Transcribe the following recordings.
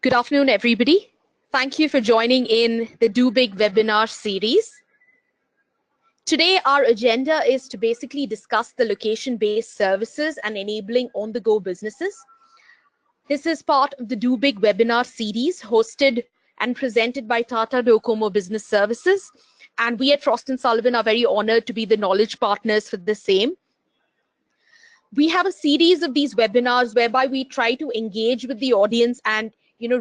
Good afternoon, everybody. Thank you for joining in the Do Big webinar series. Today, our agenda is to basically discuss the location-based services and enabling on-the-go businesses. This is part of the Do Big webinar series hosted and presented by Tata Docomo Business Services. And we at Frost & Sullivan are very honored to be the knowledge partners for the same. We have a series of these webinars whereby we try to engage with the audience and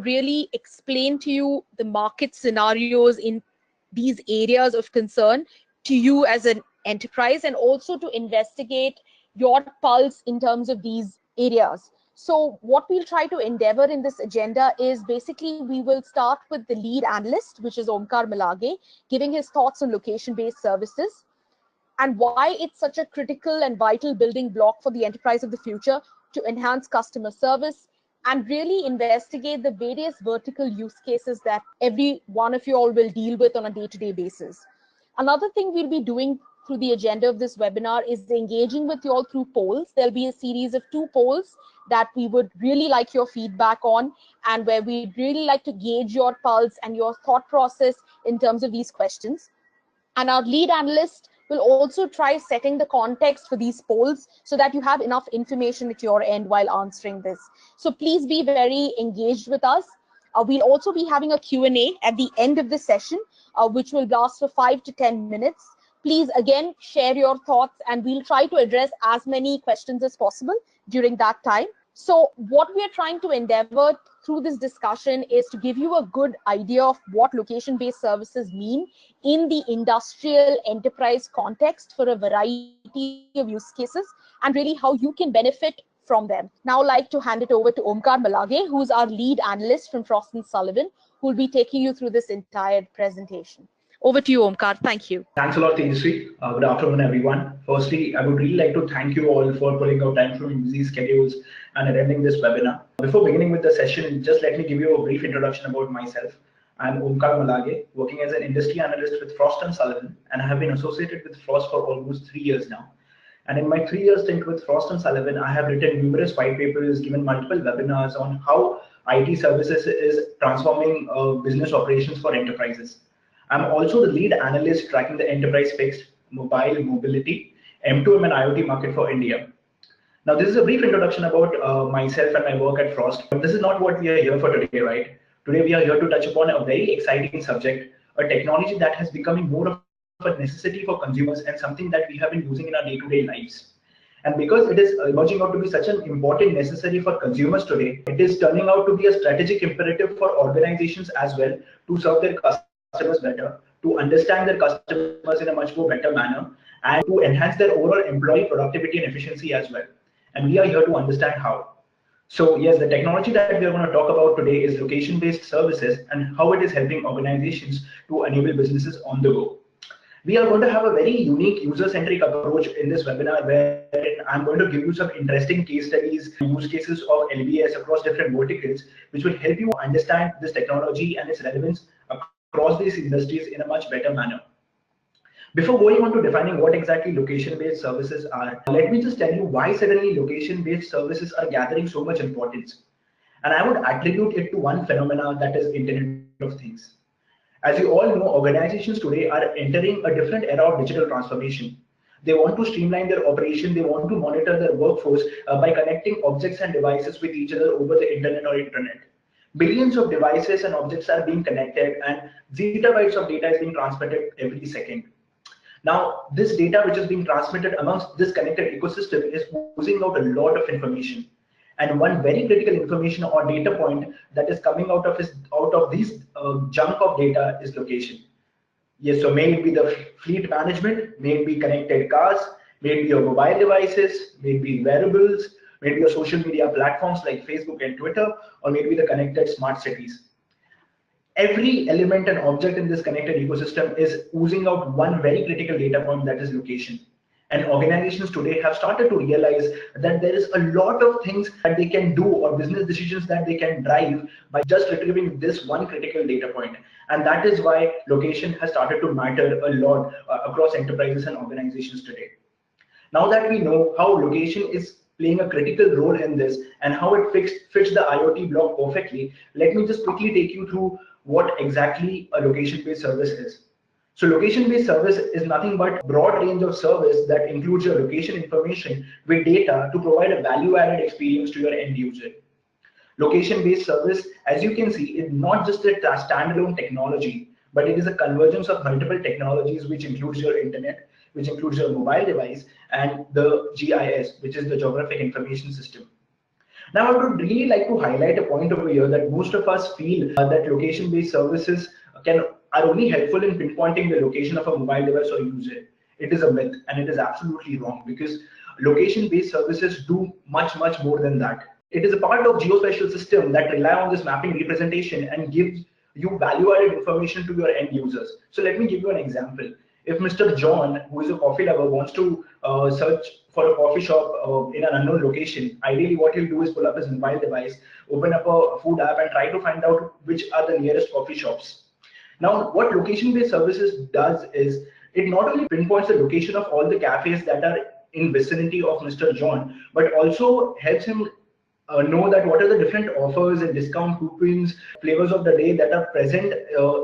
really explain to you the market scenarios in these areas of concern to you as an enterprise, and also to investigate your pulse in terms of these areas. So what we'll try to endeavor in this agenda is basically we will start with the lead analyst, which is Omkar Malage, giving his thoughts on location-based services and why it's such a critical and vital building block for the enterprise of the future to enhance customer service and really investigate the various vertical use cases that every one of you all will deal with on a day-to-day basis. Another thing we'll be doing through the agenda of this webinar is engaging with you all through polls. There'll be a series of 2 polls that we would really like your feedback on, and where we'd really like to gauge your pulse and your thought process in terms of these questions. And our lead analyst will also try setting the context for these polls so that you have enough information at your end while answering this. So please be very engaged with us. We'll also be having a Q&A at the end of the session, which will last for 5 to 10 minutes. Please, again, share your thoughts and we'll try to address as many questions as possible during that time. So what we are trying to endeavor through this discussion is to give you a good idea of what location-based services mean in the industrial enterprise context for a variety of use cases, and really how you can benefit from them. Now I'd like to hand it over to Omkar Malage, who's our lead analyst from Frost & Sullivan, who will be taking you through this entire presentation. Over to you, Omkar. Thank you. Thanks a lot, Tejasvi. Good afternoon, everyone. Firstly, I would really like to thank you all for pulling out time from your busy schedules and attending this webinar. Before beginning with the session, just let me give you a brief introduction about myself. I'm Omkar Malage, working as an industry analyst with Frost & Sullivan, and I have been associated with Frost for almost 3 years now. And in my 3 years stint with Frost & Sullivan, I have written numerous white papers, given multiple webinars on how IT services is transforming business operations for enterprises. I'm also the lead analyst tracking the enterprise fixed, mobile, mobility, M2M and IoT market for India. Now, this is a brief introduction about myself and my work at Frost, but this is not what we are here for today, right? Today, we are here to touch upon a very exciting subject, a technology that has become more of a necessity for consumers and something that we have been using in our day-to-day lives. And because it is emerging out to be such an important necessity for consumers today, it is turning out to be a strategic imperative for organizations as well to serve their customers better, to understand their customers in a much more better manner, and to enhance their overall employee productivity and efficiency as well. And we are here to understand how. So yes, the technology that we are going to talk about today is location-based services and how it is helping organizations to enable businesses on the go. We are going to have a very unique user-centric approach in this webinar, where I'm going to give you some interesting case studies, use cases of LBS across different verticals, which will help you understand this technology and its relevance across these industries in a much better manner. Before going on to defining what exactly location-based services are, let me just tell you why suddenly location-based services are gathering so much importance. And I would attribute it to one phenomenon, that is Internet of Things. As you all know, organizations today are entering a different era of digital transformation. They want to streamline their operation, they want to monitor their workforce by connecting objects and devices with each other over the internet or internet. Billions of devices and objects are being connected, and zettabytes of data is being transmitted every second. Now, this data which is being transmitted amongst this connected ecosystem is oozing out a lot of information. And one very critical information or data point that is coming out of this chunk of data is location. Yes, so may it be the fleet management, may it be connected cars, may it be your mobile devices, may it be wearables, maybe your social media platforms like Facebook and Twitter, or maybe the connected smart cities. Every element and object in this connected ecosystem is oozing out one very critical data point, that is location. And organizations today have started to realize that there is a lot of things that they can do, or business decisions that they can drive by just retrieving this one critical data point. And that is why location has started to matter a lot across enterprises and organizations today. Now that we know how location is playing a critical role in this and how it fits the IoT block perfectly, let me just quickly take you through what exactly a location-based service is. So location-based service is nothing but broad range of service that includes your location information with data to provide a value-added experience to your end user. Location-based service, as you can see, is not just a standalone technology, but it is a convergence of multiple technologies, which includes your internet, which includes your mobile device, and the GIS, which is the Geographic Information System. Now, I would really like to highlight a point over here that most of us feel that location-based services are only helpful in pinpointing the location of a mobile device or user. It is a myth, and it is absolutely wrong, because location-based services do much, much more than that. It is a part of geospatial system that rely on this mapping representation and gives you value-added information to your end users. So let me give you an example. If Mr. John, who is a coffee lover, wants to search for a coffee shop in an unknown location, ideally what he'll do is pull up his mobile device, open up a food app, and try to find out which are the nearest coffee shops. Now, what location-based services does is it not only pinpoints the location of all the cafes that are in vicinity of Mr. John, but also helps him know that what are the different offers and discount coupons, flavors of the day that are present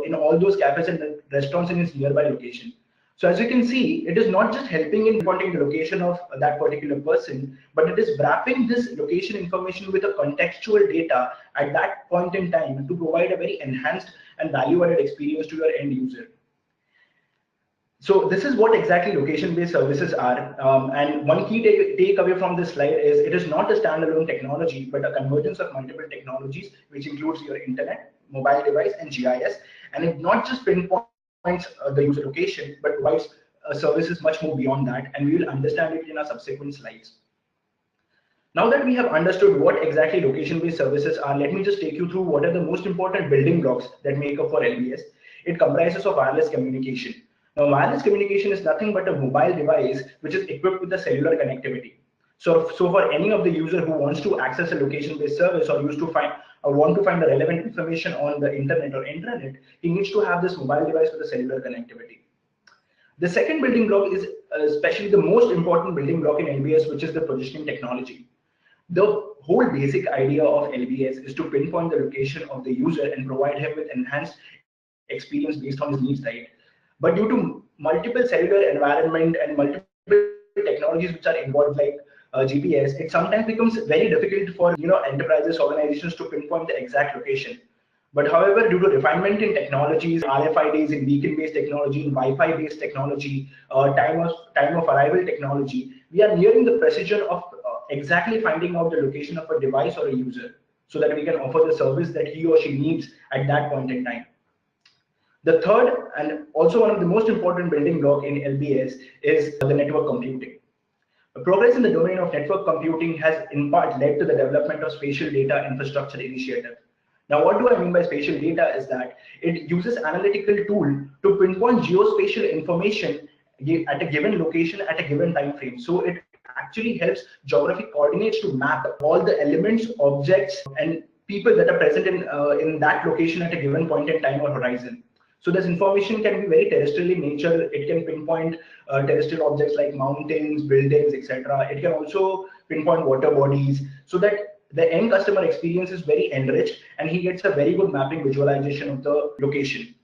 in all those cafes and restaurants in his nearby location. So as you can see, it is not just helping in pointing the location of that particular person, but it is wrapping this location information with a contextual data at that point in time to provide a very enhanced and value-added experience to your end user. So this is what exactly location-based services are. And one key takeaway from this slide is it is not a standalone technology, but a convergence of multiple technologies, which includes your internet, mobile device, and GIS. And it not just pinpoints the user location, but provides services much more beyond that. And we will understand it in our subsequent slides. Now that we have understood what exactly location-based services are, let me just take you through what are the most important building blocks that make up for LBS. It comprises of wireless communication. Now, wireless communication is nothing but a mobile device which is equipped with the cellular connectivity. So for any of the user who wants to access a location-based service or want to find the relevant information on the internet or intranet, he needs to have this mobile device with the cellular connectivity. The second building block is especially the most important building block in LBS, which is the positioning technology. The whole basic idea of LBS is to pinpoint the location of the user and provide him with enhanced experience based on his needs, right? But due to multiple cellular environment and multiple technologies which are involved, like GPS, it sometimes becomes very difficult for enterprises, organizations to pinpoint the exact location. But however, due to refinement in technologies, RFIDs, in beacon-based technology, in Wi-Fi-based technology, time of arrival technology, we are nearing the precision of exactly finding out the location of a device or a user, so that we can offer the service that he or she needs at that point in time. The third, and also one of the most important building block in LBS, is the network computing. Progress in the domain of network computing has in part led to the development of spatial data infrastructure initiative. Now, what do I mean by spatial data is that it uses analytical tool to pinpoint geospatial information at a given location at a given time frame. So it actually helps geographic coordinates to map all the elements, objects, and people that are present in that location at a given point in time or horizon. So this information can be very terrestrial in nature. It can pinpoint terrestrial objects like mountains, buildings, etc. It can also pinpoint water bodies, so that the end customer experience is very enriched and he gets a very good mapping visualization of the location.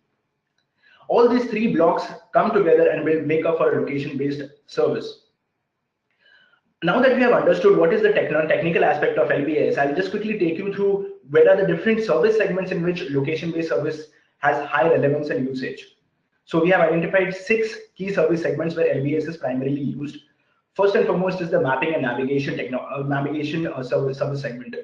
All these three blocks come together and will make up our location-based service. Now that we have understood what is the technical aspect of LBS, I'll just quickly take you through where are the different service segments in which location-based service has high relevance and usage. So we have identified 6 key service segments where LBS is primarily used. First and foremost is the mapping and navigation service segment.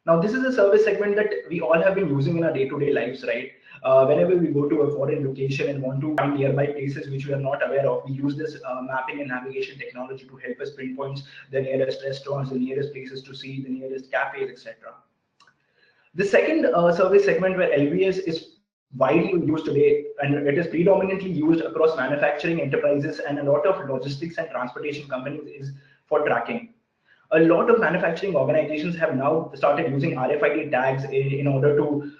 Now this is a service segment that we all have been using in our day-to-day lives, right? Whenever we go to a foreign location and want to find nearby places which we are not aware of, we use this mapping and navigation technology to help us pinpoint the nearest restaurants, the nearest places to see, the nearest cafes, etc. The second service segment where LBS is widely used today, and it is predominantly used across manufacturing enterprises and a lot of logistics and transportation companies, is for tracking. A lot of manufacturing organizations have now started using RFID tags in order to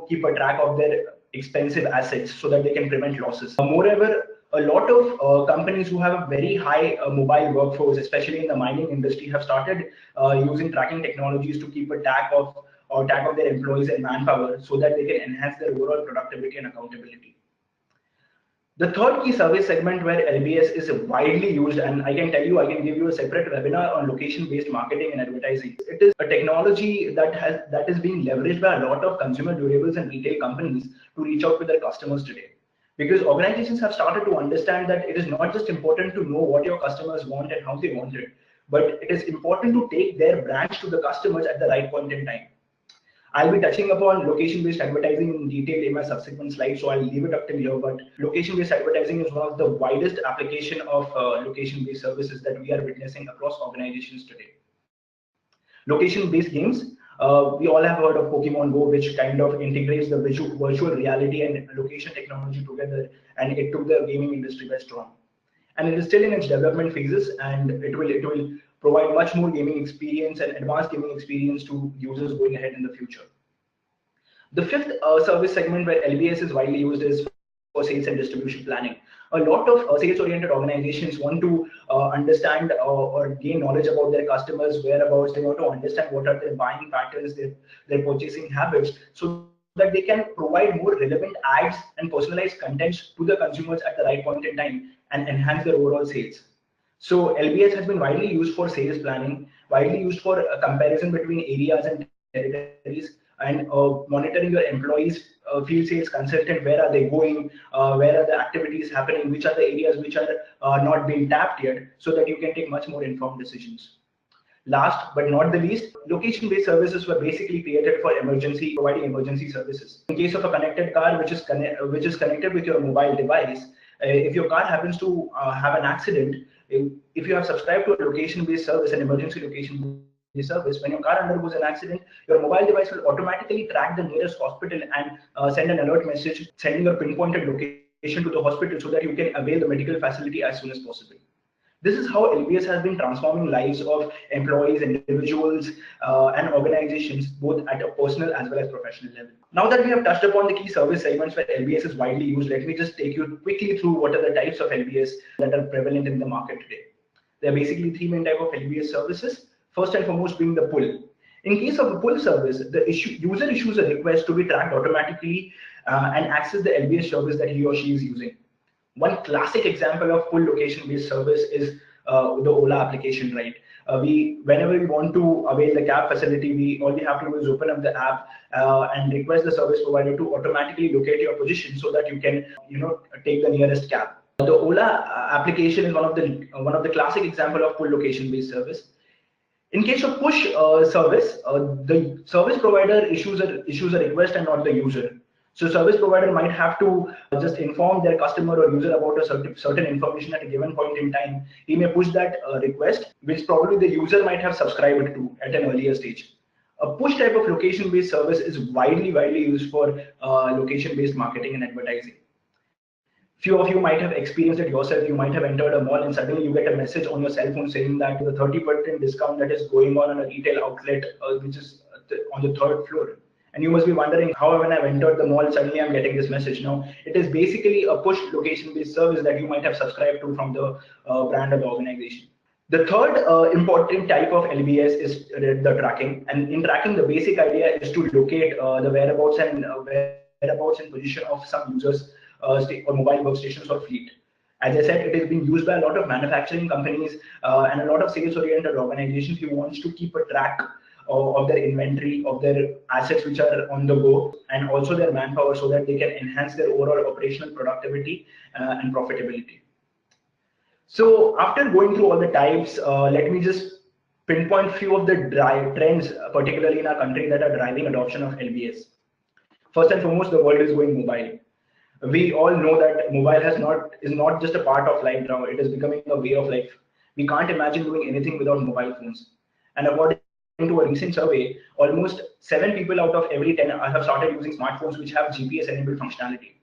keep a track of their expensive assets so that they can prevent losses. Moreover, A lot of companies who have a very high mobile workforce, especially in the mining industry, have started using tracking technologies to keep a tag of their employees and manpower so that they can enhance their overall productivity and accountability. The third key service segment where LBS is widely used, and I can tell you, I can give you a separate webinar on location-based marketing and advertising. It is a technology that is being leveraged by a lot of consumer durables and retail companies to reach out to their customers today. Because organizations have started to understand that it is not just important to know what your customers want and how they want it, but it is important to take their brands to the customers at the right point in time. I'll be touching upon location-based advertising in detail in my subsequent slides, so I'll leave it up till here. But location-based advertising is one of the widest application of location-based services that we are witnessing across organizations today. Location-based games, we all have heard of Pokemon Go, which kind of integrates the virtual reality and location technology together, and it took the gaming industry by storm. And it is still in its development phases, and it will provide much more gaming experience and advanced gaming experience to users going ahead in the future. The fifth service segment where LBS is widely used is for sales and distribution planning. A lot of sales-oriented organizations want to understand or gain knowledge about their customers' whereabouts. They want to understand what are their buying patterns, their purchasing habits, so that they can provide more relevant ads and personalized contents to the consumers at the right point in time and enhance their overall sales. So LBS has been widely used for sales planning, widely used for a comparison between areas and territories, and monitoring your employees, field sales consultant, where are they going, where are the activities happening, which are the areas which are not being tapped yet, so that you can take much more informed decisions. Last but not the least, location-based services were basically created for providing emergency services. In case of a connected car which is connected with your mobile device, if your car happens to have an accident, if you have subscribed to a location-based service, an emergency location-based service, when your car undergoes an accident, your mobile device will automatically track the nearest hospital and send an alert message, sending a pinpointed location to the hospital so that you can avail the medical facility as soon as possible. This is how LBS has been transforming lives of employees, individuals, and organizations, both at a personal as well as professional level. Now that we have touched upon the key service segments where LBS is widely used, let me just take you quickly through what are the types of LBS that are prevalent in the market today. There are basically three main types of LBS services. First and foremost being the pull. In case of a pull service, the user issues a request to be tracked automatically and access the LBS service that he or she is using. One classic example of full location-based service is the Ola application, right? Whenever we want to avail the cab facility, all we have to do is open up the app and request the service provider to automatically locate your position so that you can, take the nearest cab. The Ola application is one of the classic example of full location-based service. In case of push service, the service provider issues a request and not the user. So service provider might have to just inform their customer or user about a certain information at a given point in time. He may push that request, which probably the user might have subscribed to at an earlier stage. A push type of location-based service is widely used for location-based marketing and advertising. Few of you might have experienced it yourself. You might have entered a mall and suddenly you get a message on your cell phone saying that the 30% discount that is going on a retail outlet, which is on the third floor. And you must be wondering how, when I've entered the mall, suddenly I'm getting this message. Now, it is basically a push location-based service that you might have subscribed to from the brand or the organization. The third important type of LBS is the tracking. And in tracking, the basic idea is to locate the whereabouts and position of some users or mobile workstations or fleet. As I said, it is being used by a lot of manufacturing companies and a lot of sales-oriented organizations who wants to keep a track of their inventory, of their assets which are on the go, and also their manpower, so that they can enhance their overall operational productivity and profitability. So after going through all the types, let me just pinpoint few of the trends, particularly in our country, that are driving adoption of LBS. First and foremost, the world is going mobile. We all know that mobile is not just a part of life now, it is becoming a way of life. We can't imagine doing anything without mobile phones. And according to a recent survey, almost 7 people out of every 10 have started using smartphones which have GPS-enabled functionality.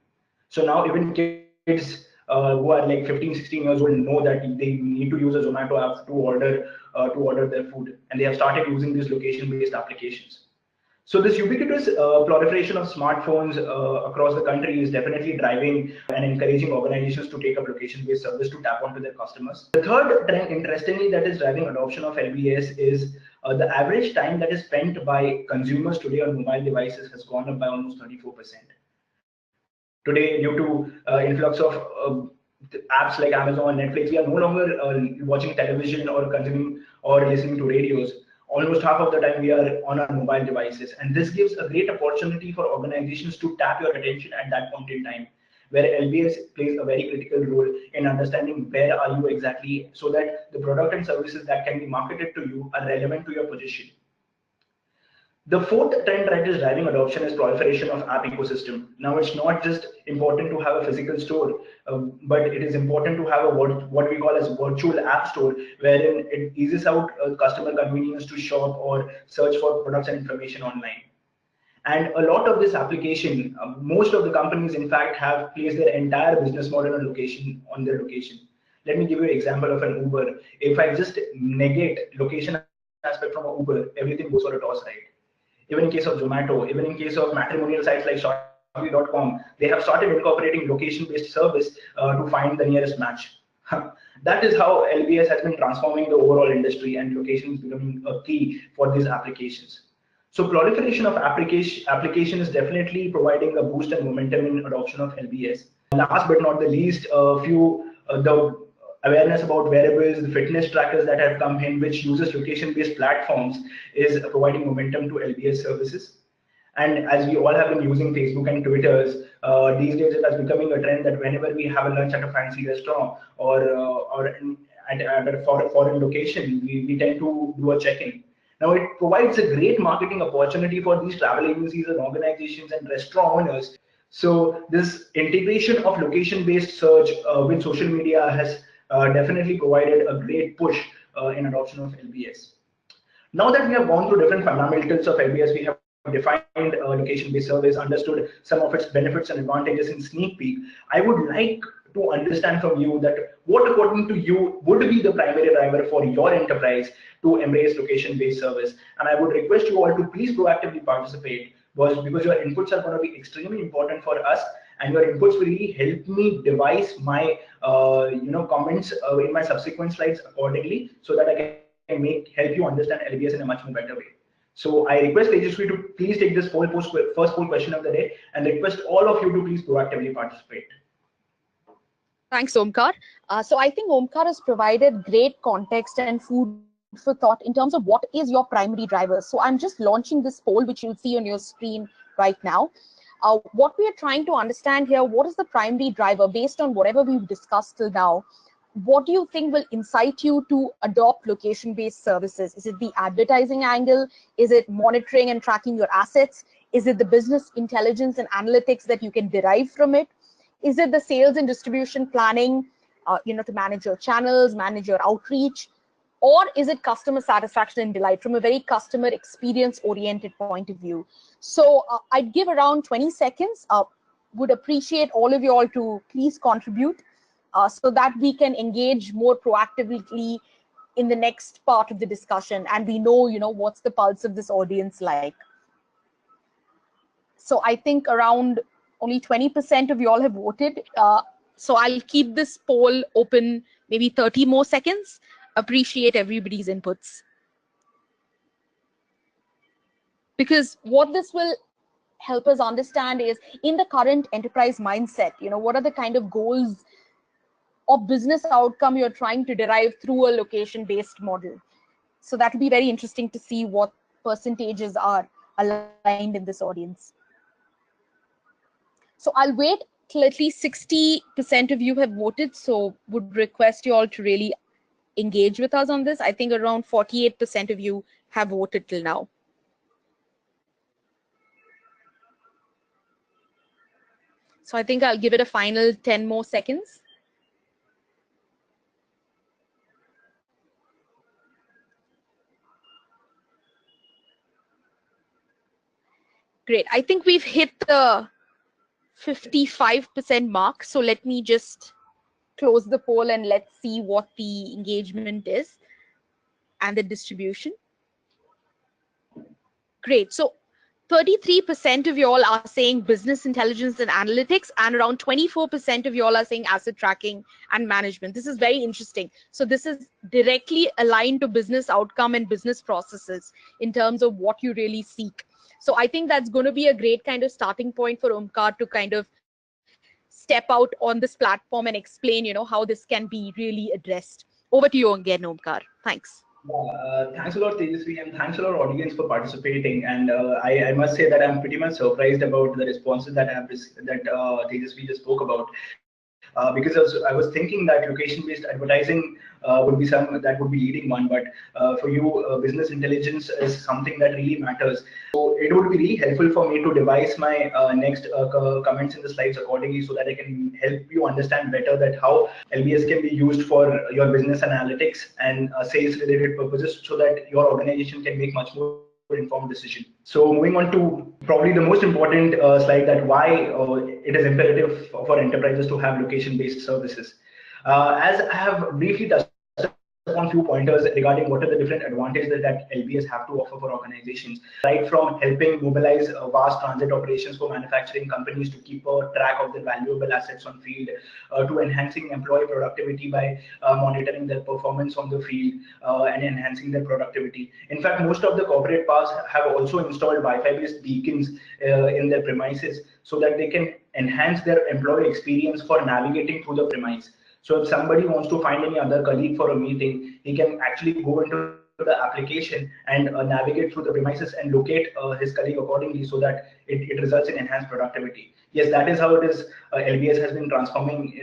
So now even kids who are like 15, 16 years old know that they need to use a Zomato app to order their food, and they have started using these location-based applications. So this ubiquitous proliferation of smartphones across the country is definitely driving and encouraging organizations to take up location-based service to tap onto their customers. The third trend, interestingly, that is driving adoption of LBS is the average time that is spent by consumers today on mobile devices has gone up by almost 34%. Today, due to influx of apps like Amazon, Netflix, we are no longer watching television or consuming or listening to radios. Almost half of the time we are on our mobile devices, and this gives a great opportunity for organizations to tap your attention at that point in time, where LBS plays a very critical role in understanding where are you exactly, so that the product and services that can be marketed to you are relevant to your position. The fourth trend that is driving adoption is proliferation of app ecosystem. Now, it's not just important to have a physical store, but it is important to have a what we call as virtual app store, wherein it eases out customer convenience to shop or search for products and information online. And a lot of this application, most of the companies, in fact, have placed their entire business model on their location. Let me give you an example of an Uber. If I just negate location aspect from an Uber, everything goes for a toss, right? Even in case of Zomato, even in case of matrimonial sites like Shopee.com, they have started incorporating location-based service to find the nearest match. That is how LBS has been transforming the overall industry, and location is becoming a key for these applications. So proliferation of application is definitely providing a boost and momentum in adoption of LBS. Last but not the least, the awareness about wearables, the fitness trackers that have come in, which uses location-based platforms, is providing momentum to LBS services. And as we all have been using Facebook and Twitters, these days it has becoming a trend that whenever we have a lunch at a fancy restaurant or at a foreign location, we tend to do a check-in. Now, it provides a great marketing opportunity for these travel agencies and organizations and restaurant owners. So this integration of location-based search with social media has definitely provided a great push in adoption of LBS. Now that we have gone through different fundamentals of LBS, we have defined location-based service, understood some of its benefits and advantages in sneak peek. I would like to understand from you that what, according to you, would be the primary driver for your enterprise to embrace location-based service. And I would request you all to please proactively participate, because your inputs are going to be extremely important for us, and your inputs will really help me devise my comments in my subsequent slides accordingly, so that I can help you understand LBS in a much more better way. So I request Tejaswi to please take this first poll question of the day, and request all of you to please proactively participate. Thanks, Omkar. So I think Omkar has provided great context and food for thought in terms of what is your primary driver. So I'm just launching this poll, which you'll see on your screen right now. What we are trying to understand here, what is the primary driver based on whatever we've discussed till now? What do you think will incite you to adopt location-based services? Is it the advertising angle? Is it monitoring and tracking your assets? Is it the business intelligence and analytics that you can derive from it? Is it the sales and distribution planning, to manage your channels, manage your outreach? Or is it customer satisfaction and delight from a very customer experience oriented point of view? So I'd give around 20 seconds. Would appreciate all of you all to please contribute so that we can engage more proactively in the next part of the discussion, and we know, what's the pulse of this audience like. So I think around only 20% of you all have voted. So I'll keep this poll open maybe 30 more seconds. Appreciate everybody's inputs. Because what this will help us understand is, in the current enterprise mindset, what are the kind of goals or business outcome you're trying to derive through a location-based model. So that will be very interesting to see what percentages are aligned in this audience. So I'll wait till at least 60% of you have voted. So would request you all to really engage with us on this. I think around 48% of you have voted till now. So I think I'll give it a final 10 more seconds. Great. I think we've hit the 55% mark. So let me just close the poll and let's see what the engagement is and the distribution. Great. So 33% of y'all are saying business intelligence and analytics, and around 24% of y'all are saying asset tracking and management. This is very interesting. So this is directly aligned to business outcome and business processes in terms of what you really seek. So I think that's going to be a great kind of starting point for Omkar to kind of step out on this platform and explain, how this can be really addressed. Over to you again, Omkar. Thanks. Thanks a lot, Tejasvi, and thanks a lot, audience, for participating. And I must say that I'm pretty much surprised about the responses that Tejasvi just spoke about. Because I was thinking that location-based advertising would be that would be leading one, but for you, business intelligence is something that really matters. So it would be really helpful for me to devise my next comments in the slides accordingly, so that I can help you understand better that how LBS can be used for your business analytics and sales-related purposes, so that your organization can make much more informed decision. So moving on to probably the most important slide, that why it is imperative for enterprises to have location-based services. As I have briefly touched upon few pointers regarding what are the different advantages that LBS have to offer for organizations, right from helping mobilize vast transit operations for manufacturing companies to keep a track of their valuable assets on field, to enhancing employee productivity by monitoring their performance on the field and enhancing their productivity. In fact, most of the corporate powers have also installed Wi-Fi-based beacons in their premises, so that they can enhance their employee experience for navigating through the premise. So if somebody wants to find any other colleague for a meeting, he can actually go into the application and navigate through the premises and locate his colleague accordingly, so that it results in enhanced productivity. Yes, that is how it is. LBS has been transforming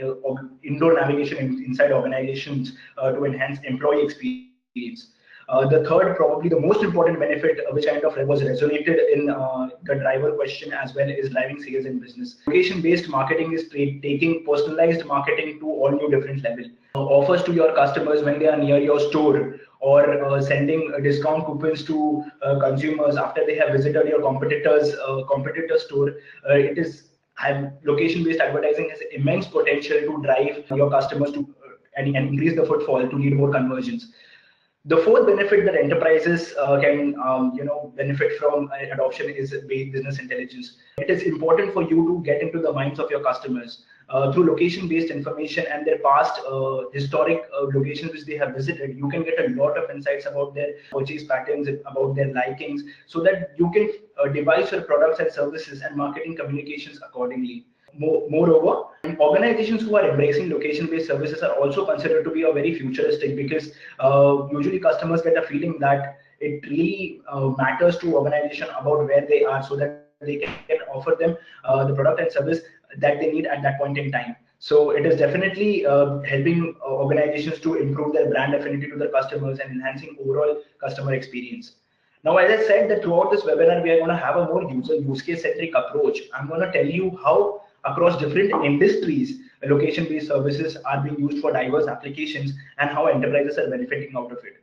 indoor navigation inside organizations to enhance employee experience. The third, probably the most important benefit, which kind of was resonated in the driver question as well, is driving sales in business. Location-based marketing is taking personalized marketing to all new different level. Offers to your customers when they are near your store, or sending discount coupons to consumers after they have visited your competitor store. It is location-based advertising has immense potential to drive your customers to and increase the footfall to lead more conversions. The fourth benefit that enterprises can benefit from adoption is business intelligence. It is important for you to get into the minds of your customers through location-based information and their past historic locations which they have visited. You can get a lot of insights about their purchase patterns, about their likings, so that you can devise your products and services and marketing communications accordingly. Moreover, organizations who are embracing location-based services are also considered to be a very futuristic, because usually customers get a feeling that it really matters to organization about where they are, so that they can offer them the product and service that they need at that point in time. So it is definitely helping organizations to improve their brand affinity to their customers and enhancing overall customer experience. Now, as I said, that throughout this webinar, we are going to have a more use case centric approach. I'm going to tell you how across different industries, location-based services are being used for diverse applications and how enterprises are benefiting out of it.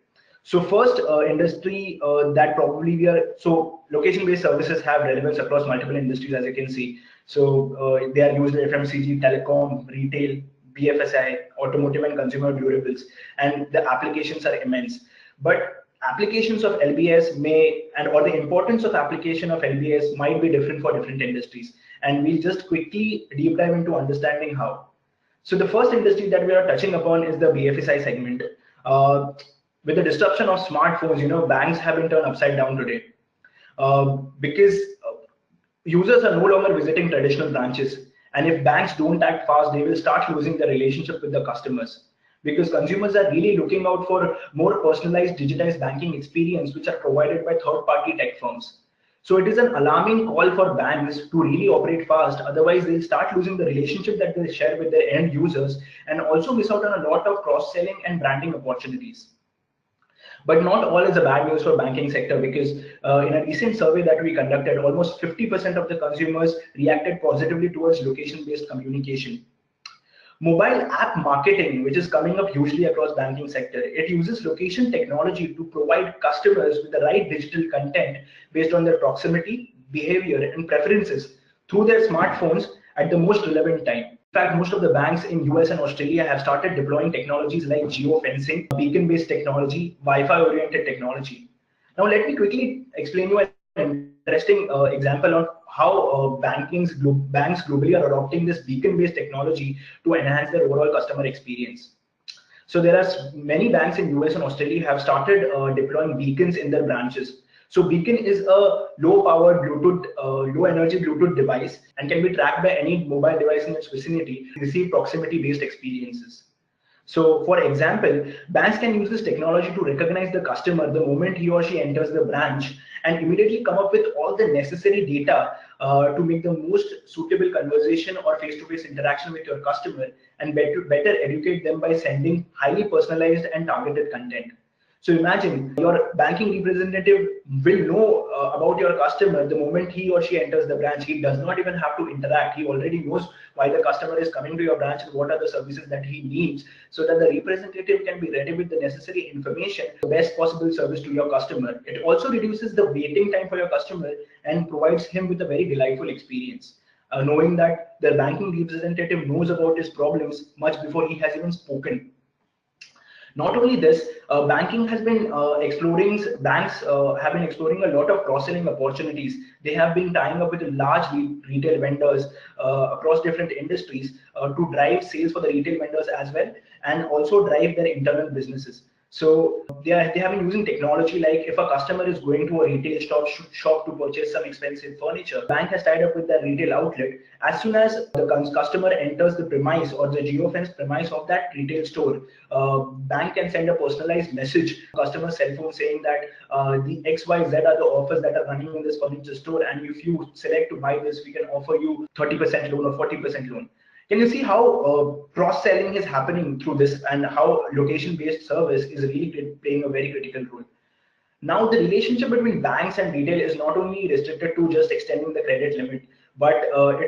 So first industry that probably location-based services have relevance across multiple industries, as you can see. So they are used in FMCG, telecom, retail, BFSI, automotive and consumer durables, and the applications are immense. But applications of LBS or the importance of application of LBS might be different for different industries. And we'll just quickly deep dive into understanding how. So the first industry that we are touching upon is the BFSI segment. With the disruption of smartphones, banks have been turned upside down today because users are no longer visiting traditional branches. And if banks don't act fast, they will start losing the relationship with the customers, because consumers are really looking out for more personalized digitized banking experience, which are provided by third-party tech firms. So it is an alarming call for banks to really operate fast. Otherwise, they'll start losing the relationship that they share with their end users, and also miss out on a lot of cross-selling and branding opportunities. But not all is a bad news for banking sector, because in a recent survey that we conducted, almost 50% of the consumers reacted positively towards location-based communication. Mobile app marketing, which is coming up hugely across banking sector, it uses location technology to provide customers with the right digital content based on their proximity, behavior, and preferences through their smartphones at the most relevant time. In fact, most of the banks in US and Australia have started deploying technologies like geofencing, beacon-based technology, Wi-Fi oriented technology. Now, let me quickly explain you an interesting example on how banks globally are adopting this beacon-based technology to enhance their overall customer experience. So there are many banks in US and Australia have started deploying beacons in their branches. So beacon is a low-powered Bluetooth, low-energy Bluetooth device and can be tracked by any mobile device in its vicinity to receive proximity-based experiences. So, for example, banks can use this technology to recognize the customer the moment he or she enters the branch and immediately come up with all the necessary data to make the most suitable conversation or face-to-face interaction with your customer and better educate them by sending highly personalized and targeted content. So imagine your banking representative will know about your customer the moment he or she enters the branch. He does not even have to interact. He already knows why the customer is coming to your branch and what are the services that he needs, so that the representative can be ready with the necessary information, the best possible service to your customer. It also reduces the waiting time for your customer and provides him with a very delightful experience. Knowing that the banking representative knows about his problems much before he has even spoken. Not only this, banking has been exploring, banks have been exploring a lot of cross-selling opportunities. They have been tying up with large retail vendors across different industries to drive sales for the retail vendors as well, and also drive their internal businesses. So they have been using technology, like if a customer is going to a retail shop to purchase some expensive furniture, bank has tied up with the retail outlet. As soon as the customer enters the premise or the geofence premise of that retail store, bank can send a personalized message to customer's cell phone saying that the XYZ are the offers that are running in this furniture store, and if you select to buy this, we can offer you 30% loan or 40% loan. Can you see how cross-selling is happening through this, and how location-based service is really playing a very critical role? Now, the relationship between banks and retail is not only restricted to just extending the credit limit, but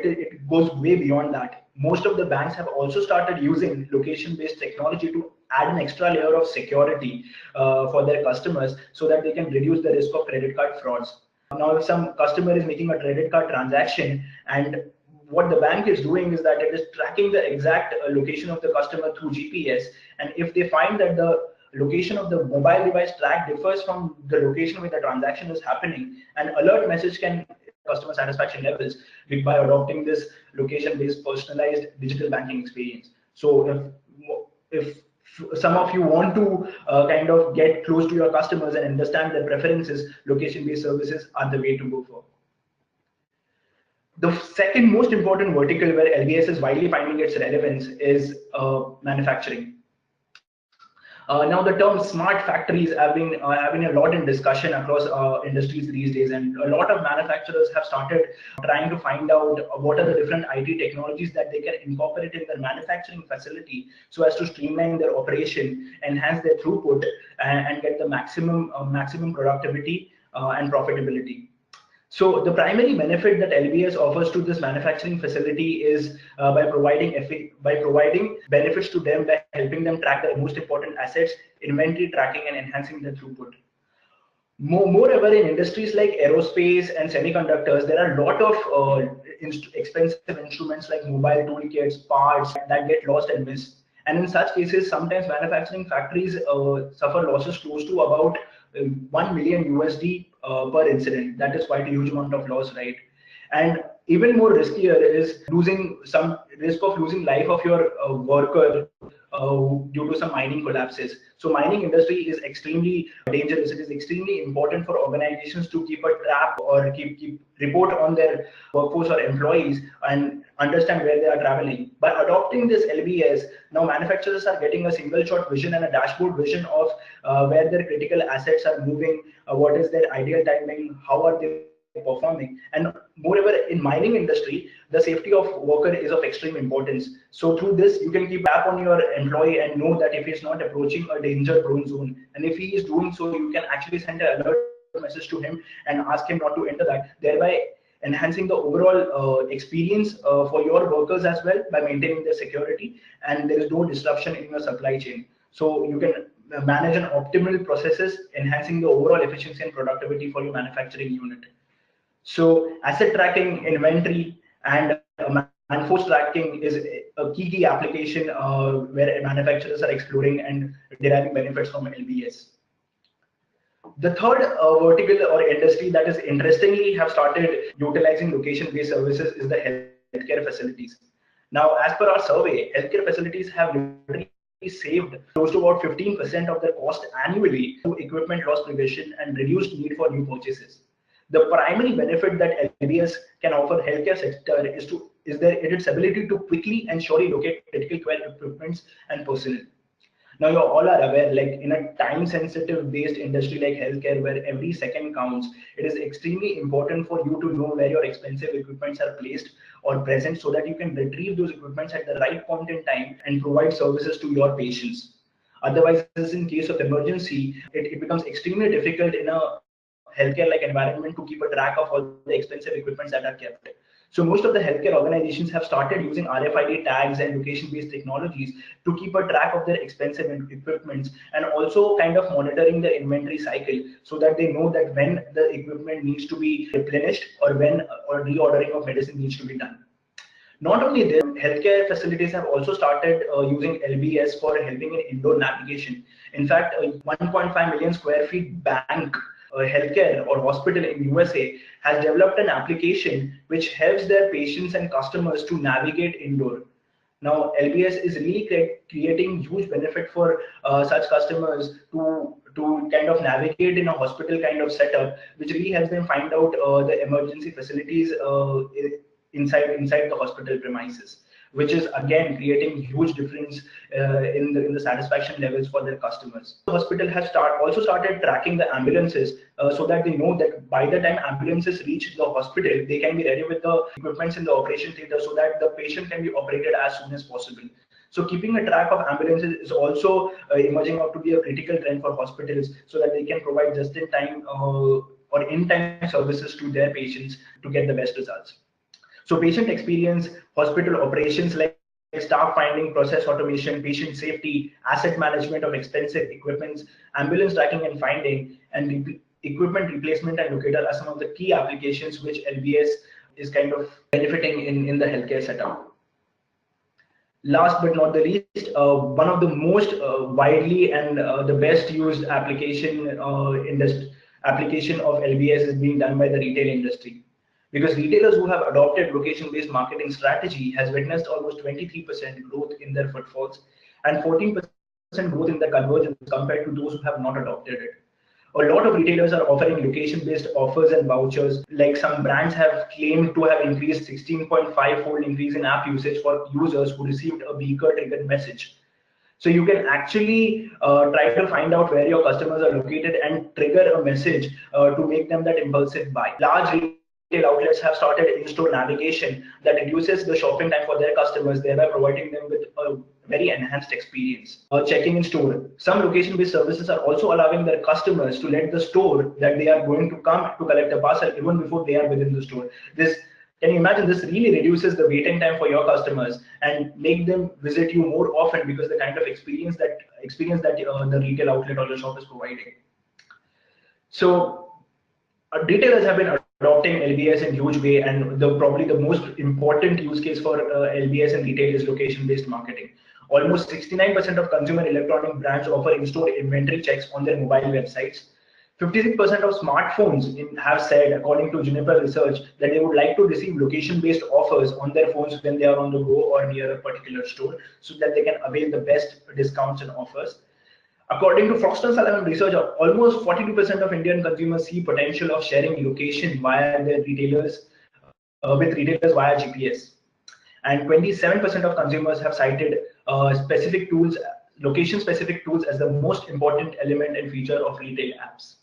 it goes way beyond that. Most of the banks have also started using location-based technology to add an extra layer of security for their customers, so that they can reduce the risk of credit card frauds. Now, if some customer is making a credit card transaction, and what the bank is doing is that it is tracking the exact location of the customer through GPS, and if they find that the location of the mobile device track differs from the location where the transaction is happening, an alert message can customer satisfaction levels by adopting this location-based personalized digital banking experience. So if some of you want to kind of get close to your customers and understand their preferences, location-based services are the way to go for. The second most important vertical where LBS is widely finding its relevance is manufacturing. Now, the term smart factories have been having a lot in discussion across industries these days, and a lot of manufacturers have started trying to find out what are the different IT technologies that they can incorporate in their manufacturing facility, so as to streamline their operation, enhance their throughput, and get the maximum productivity and profitability. So the primary benefit that LBS offers to this manufacturing facility is by providing benefits to them by helping them track their most important assets, inventory tracking, and enhancing their throughput. Moreover, in industries like aerospace and semiconductors, there are a lot of expensive instruments like mobile toolkits, parts that get lost and missed. And in such cases, sometimes manufacturing factories suffer losses close to about 1 million USD per incident. That is quite a huge amount of loss, right? And even more riskier is losing some risk of losing life of your worker due to some mining collapses. So mining industry is extremely dangerous. It is extremely important for organizations to keep a track or keep report on their workforce or employees and understand where they are traveling. By adopting this LBS, now manufacturers are getting a single shot vision and a dashboard vision of where their critical assets are moving, what is their ideal timing, how are they performing. And moreover, in mining industry, the safety of worker is of extreme importance. So through this, you can keep tab on your employee and know that if he's not approaching a danger prone zone, and if he is doing so, you can actually send an alert message to him and ask him not to enter that, thereby enhancing the overall experience for your workers as well by maintaining their security, and there is no disruption in your supply chain. So you can manage an optimal processes, enhancing the overall efficiency and productivity for your manufacturing unit. So asset tracking, inventory, and man-force tracking is a key application where manufacturers are exploring and deriving benefits from LBS. The third vertical or industry that is interestingly have started utilizing location-based services is the healthcare facilities. Now, as per our survey, healthcare facilities have literally saved close to about 15% of their cost annually through equipment loss prevention and reduced need for new purchases. The primary benefit that LBS can offer healthcare sector is its ability to quickly and surely locate critical care equipments and personnel. Now you all are aware, like in a time-sensitive based industry like healthcare, where every second counts, it is extremely important for you to know where your expensive equipments are placed or present, so that you can retrieve those equipments at the right point in time and provide services to your patients. Otherwise, as in case of emergency, it becomes extremely difficult in a healthcare like environment to keep a track of all the expensive equipments that are kept. So most of the healthcare organizations have started using RFID tags and location-based technologies to keep a track of their expensive equipments, and also kind of monitoring the inventory cycle, so that they know that when the equipment needs to be replenished or when or reordering of medicine needs to be done. Not only this, healthcare facilities have also started using LBS for helping in indoor navigation. In fact, a 1.5 million square feet bank healthcare or hospital in USA has developed an application which helps their patients and customers to navigate indoor. Now, LBS is really creating huge benefit for such customers to kind of navigate in a hospital kind of setup, which really helps them find out the emergency facilities inside the hospital premises, which is again creating huge difference in the satisfaction levels for their customers. The hospital has also started tracking the ambulances, so that they know that by the time ambulances reach the hospital, they can be ready with the equipments in the operation theater, so that the patient can be operated as soon as possible. So keeping a track of ambulances is also emerging out to be a critical trend for hospitals, so that they can provide just in time or in time services to their patients to get the best results. So patient experience, hospital operations like staff finding, process automation, patient safety, asset management of expensive equipments, ambulance tracking and finding, and equipment replacement and locator are some of the key applications which LBS is kind of benefiting in the healthcare setup. Last but not the least, one of the most widely and the best used application of LBS is being done by the retail industry. Because retailers who have adopted location-based marketing strategy has witnessed almost 23% growth in their footfalls and 14% growth in their conversions compared to those who have not adopted it. A lot of retailers are offering location-based offers and vouchers. Like some brands have claimed to have increased 16.5-fold increase in app usage for users who received a beaker triggered message. So you can actually try to find out where your customers are located and trigger a message to make them that impulsive buy. Large retail outlets have started in-store navigation that reduces the shopping time for their customers, thereby providing them with a very enhanced experience. Checking in store. Some location-based services are also allowing their customers to let the store that they are going to come to collect a parcel even before they are within the store. Can you imagine, this really reduces the waiting time for your customers and make them visit you more often, because the kind of experience that the retail outlet or the shop is providing. So retailers have been adopting LBS in huge way, and probably the most important use case for LBS in retail is location-based marketing. Almost 69% of consumer electronic brands offer in-store inventory checks on their mobile websites. 56% of smartphones have said, according to Juniper research, that they would like to receive location-based offers on their phones when they are on the go or near a particular store, so that they can avail the best discounts and offers. According to Frost & Sullivan research, almost 42% of Indian consumers see potential of sharing location via their retailers with retailers via GPS, and 27% of consumers have cited location-specific tools as the most important element and feature of retail apps.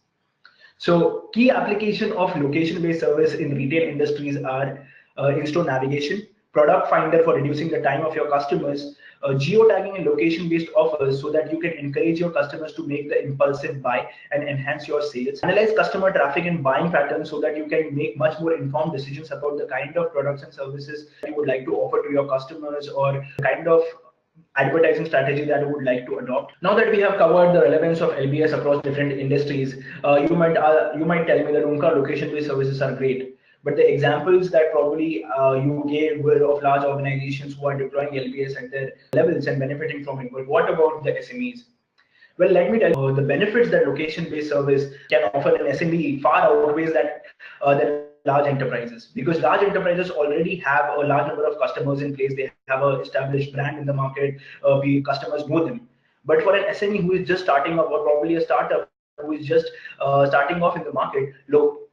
So key application of location-based service in retail industries are in-store navigation, product finder for reducing the time of your customers, geotagging and location-based offers so that you can encourage your customers to make the impulsive buy and enhance your sales, analyze customer traffic and buying patterns so that you can make much more informed decisions about the kind of products and services you would like to offer to your customers, or the kind of advertising strategy that you would like to adopt. Now that we have covered the relevance of LBS across different industries, you might tell me that Omkar, location-based services are great, but the examples that probably you gave were of large organizations who are deploying LBS at their levels and benefiting from it. But what about the SMEs? Well, let me tell you, the benefits that location-based service can offer an SME far outweighs that than large enterprises, because large enterprises already have a large number of customers in place. They have an established brand in the market. Customers know them. But for an SME who is just starting up, or probably a startup who is just starting off in the market,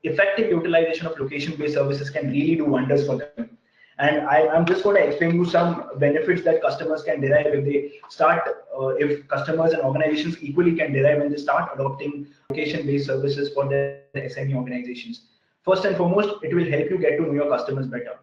effective utilization of location-based services can really do wonders for them. And I'm just going to explain you some benefits that customers can derive if they start, if customers and organizations equally can derive when they start adopting location-based services for their SME organizations. First and foremost, it will help you get to know your customers better.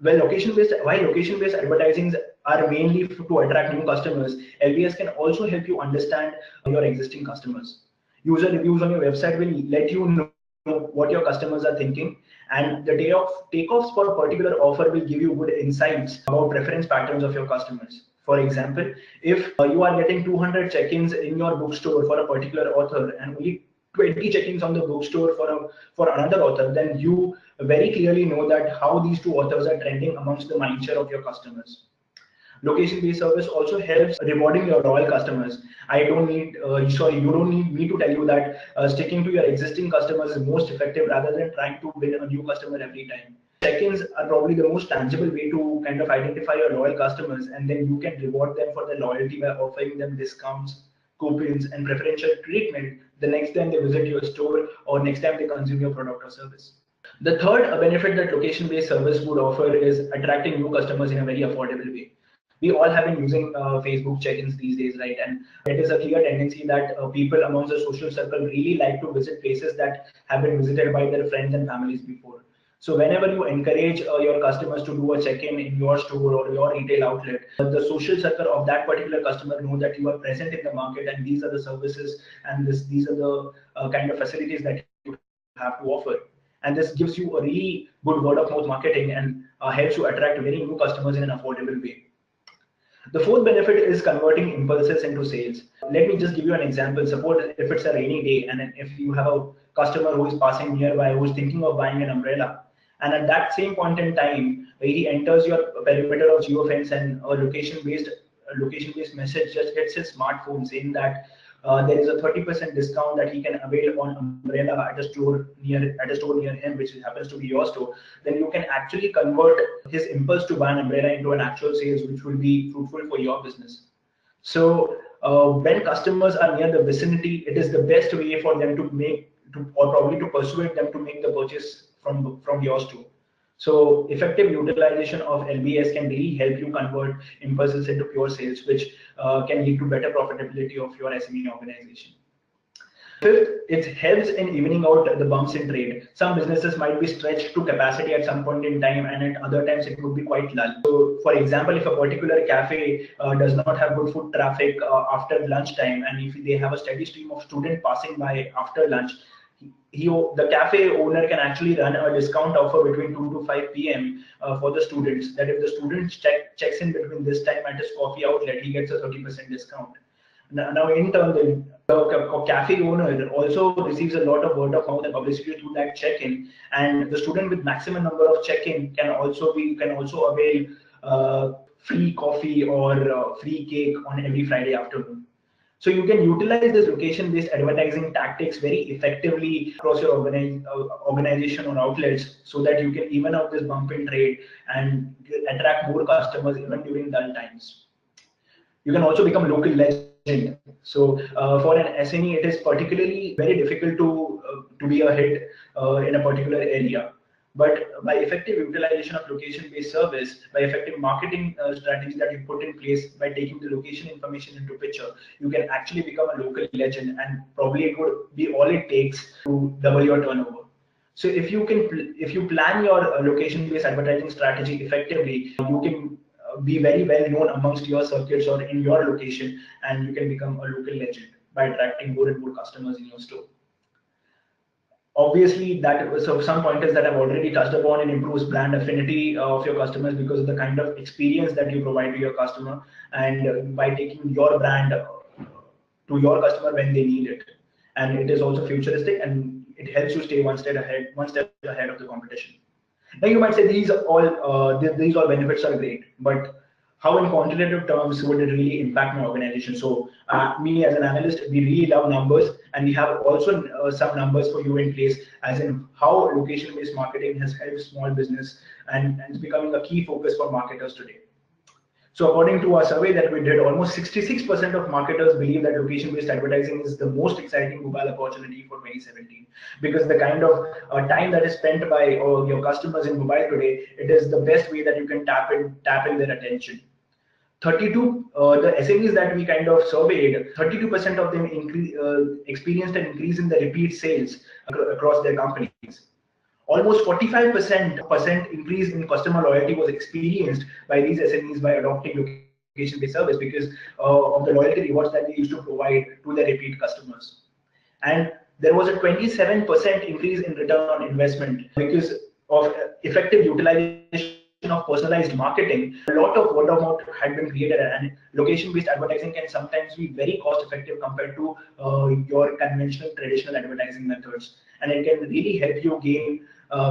While location-based advertisings are mainly to attract new customers, LBS can also help you understand your existing customers. User reviews on your website will let you know what your customers are thinking, and the day of takeoffs for a particular offer will give you good insights about preference patterns of your customers. For example, if you are getting 200 check-ins in your bookstore for a particular author and only 20 check-ins on the bookstore for another author, then you very clearly know that how these two authors are trending amongst the mindshare of your customers. Location-based service also helps rewarding your loyal customers. You don't need me to tell you that sticking to your existing customers is most effective rather than trying to win a new customer every time. Check-ins are probably the most tangible way to kind of identify your loyal customers, and then you can reward them for their loyalty by offering them discounts, coupons, and preferential treatment the next time they visit your store or next time they consume your product or service. The third benefit that location-based service would offer is attracting new customers in a very affordable way. We all have been using Facebook check-ins these days, right? And it is a clear tendency that people amongst the social circle really like to visit places that have been visited by their friends and families before. So whenever you encourage your customers to do a check-in in your store or your retail outlet, the social circle of that particular customer know that you are present in the market, and these are the services and these are the kind of facilities that you have to offer. And this gives you a really good word of mouth marketing and helps you attract very new customers in an affordable way. The fourth benefit is converting impulses into sales. Let me just give you an example. Suppose if it's a rainy day and if you have a customer who is passing nearby who is thinking of buying an umbrella, and at that same point in time, he enters your perimeter of geofence, and a location-based message just hits his smartphone saying that there is a 30% discount that he can avail on umbrella at a store near him, which happens to be your store. Then you can actually convert his impulse to buy an umbrella into an actual sales, which will be fruitful for your business. So when customers are near the vicinity, it is the best way for them or probably to persuade them to make the purchase from your store. So effective utilization of LBS can really help you convert impulses into pure sales, which can lead to better profitability of your SME organization. Fifth, it helps in evening out the bumps in trade. Some businesses might be stretched to capacity at some point in time, and at other times it would be quite lull. So, for example, if a particular cafe does not have good foot traffic after lunchtime, and if they have a steady stream of students passing by after lunch, the cafe owner can actually run a discount offer between 2 to 5 p.m. For the students. That if the student checks in between this time at his coffee outlet, he gets a 30% discount. Now, in turn, the cafe owner also receives a lot of word of mouth and publicity through that check-in, and the student with maximum number of check-in can also avail free coffee or free cake on every Friday afternoon. So you can utilize this location-based advertising tactics very effectively across your organization or outlets, so that you can even out this bump in trade and attract more customers even during dull times. You can also become a local legend. So for an SME, it is particularly very difficult to be a hit in a particular area. But by effective utilization of location-based service, by effective marketing strategies that you put in place, by taking the location information into picture, you can actually become a local legend, and probably it would be all it takes to double your turnover. So if you plan your location-based advertising strategy effectively, you can be very well known amongst your circuits or in your location, and you can become a local legend by attracting more and more customers in your store. Obviously, so some pointers that I've already touched upon, it improves brand affinity of your customers because of the kind of experience that you provide to your customer, and by taking your brand to your customer when they need it. And it is also futuristic, and it helps you stay one step ahead of the competition. Now you might say these all benefits are great, but how in quantitative terms would it really impact my organization. So me as an analyst, we really love numbers, and we have also some numbers for you in place, as in how location-based marketing has helped small business, and it's becoming a key focus for marketers today. So according to our survey that we did, almost 66% of marketers believe that location-based advertising is the most exciting mobile opportunity for 2017, because the kind of time that is spent by your customers in mobile today, it is the best way that you can tap in their attention. 32, the SMEs that we kind of surveyed, 32% of them experienced an increase in the repeat sales across their companies. Almost 45% increase in customer loyalty was experienced by these SMEs by adopting location-based service, because of the loyalty rewards that they used to provide to their repeat customers. And there was a 27% increase in return on investment because of effective utilization of personalized marketing. A lot of word of mouth had been created, and location-based advertising can sometimes be very cost-effective compared to your conventional traditional advertising methods, and it can really help you gain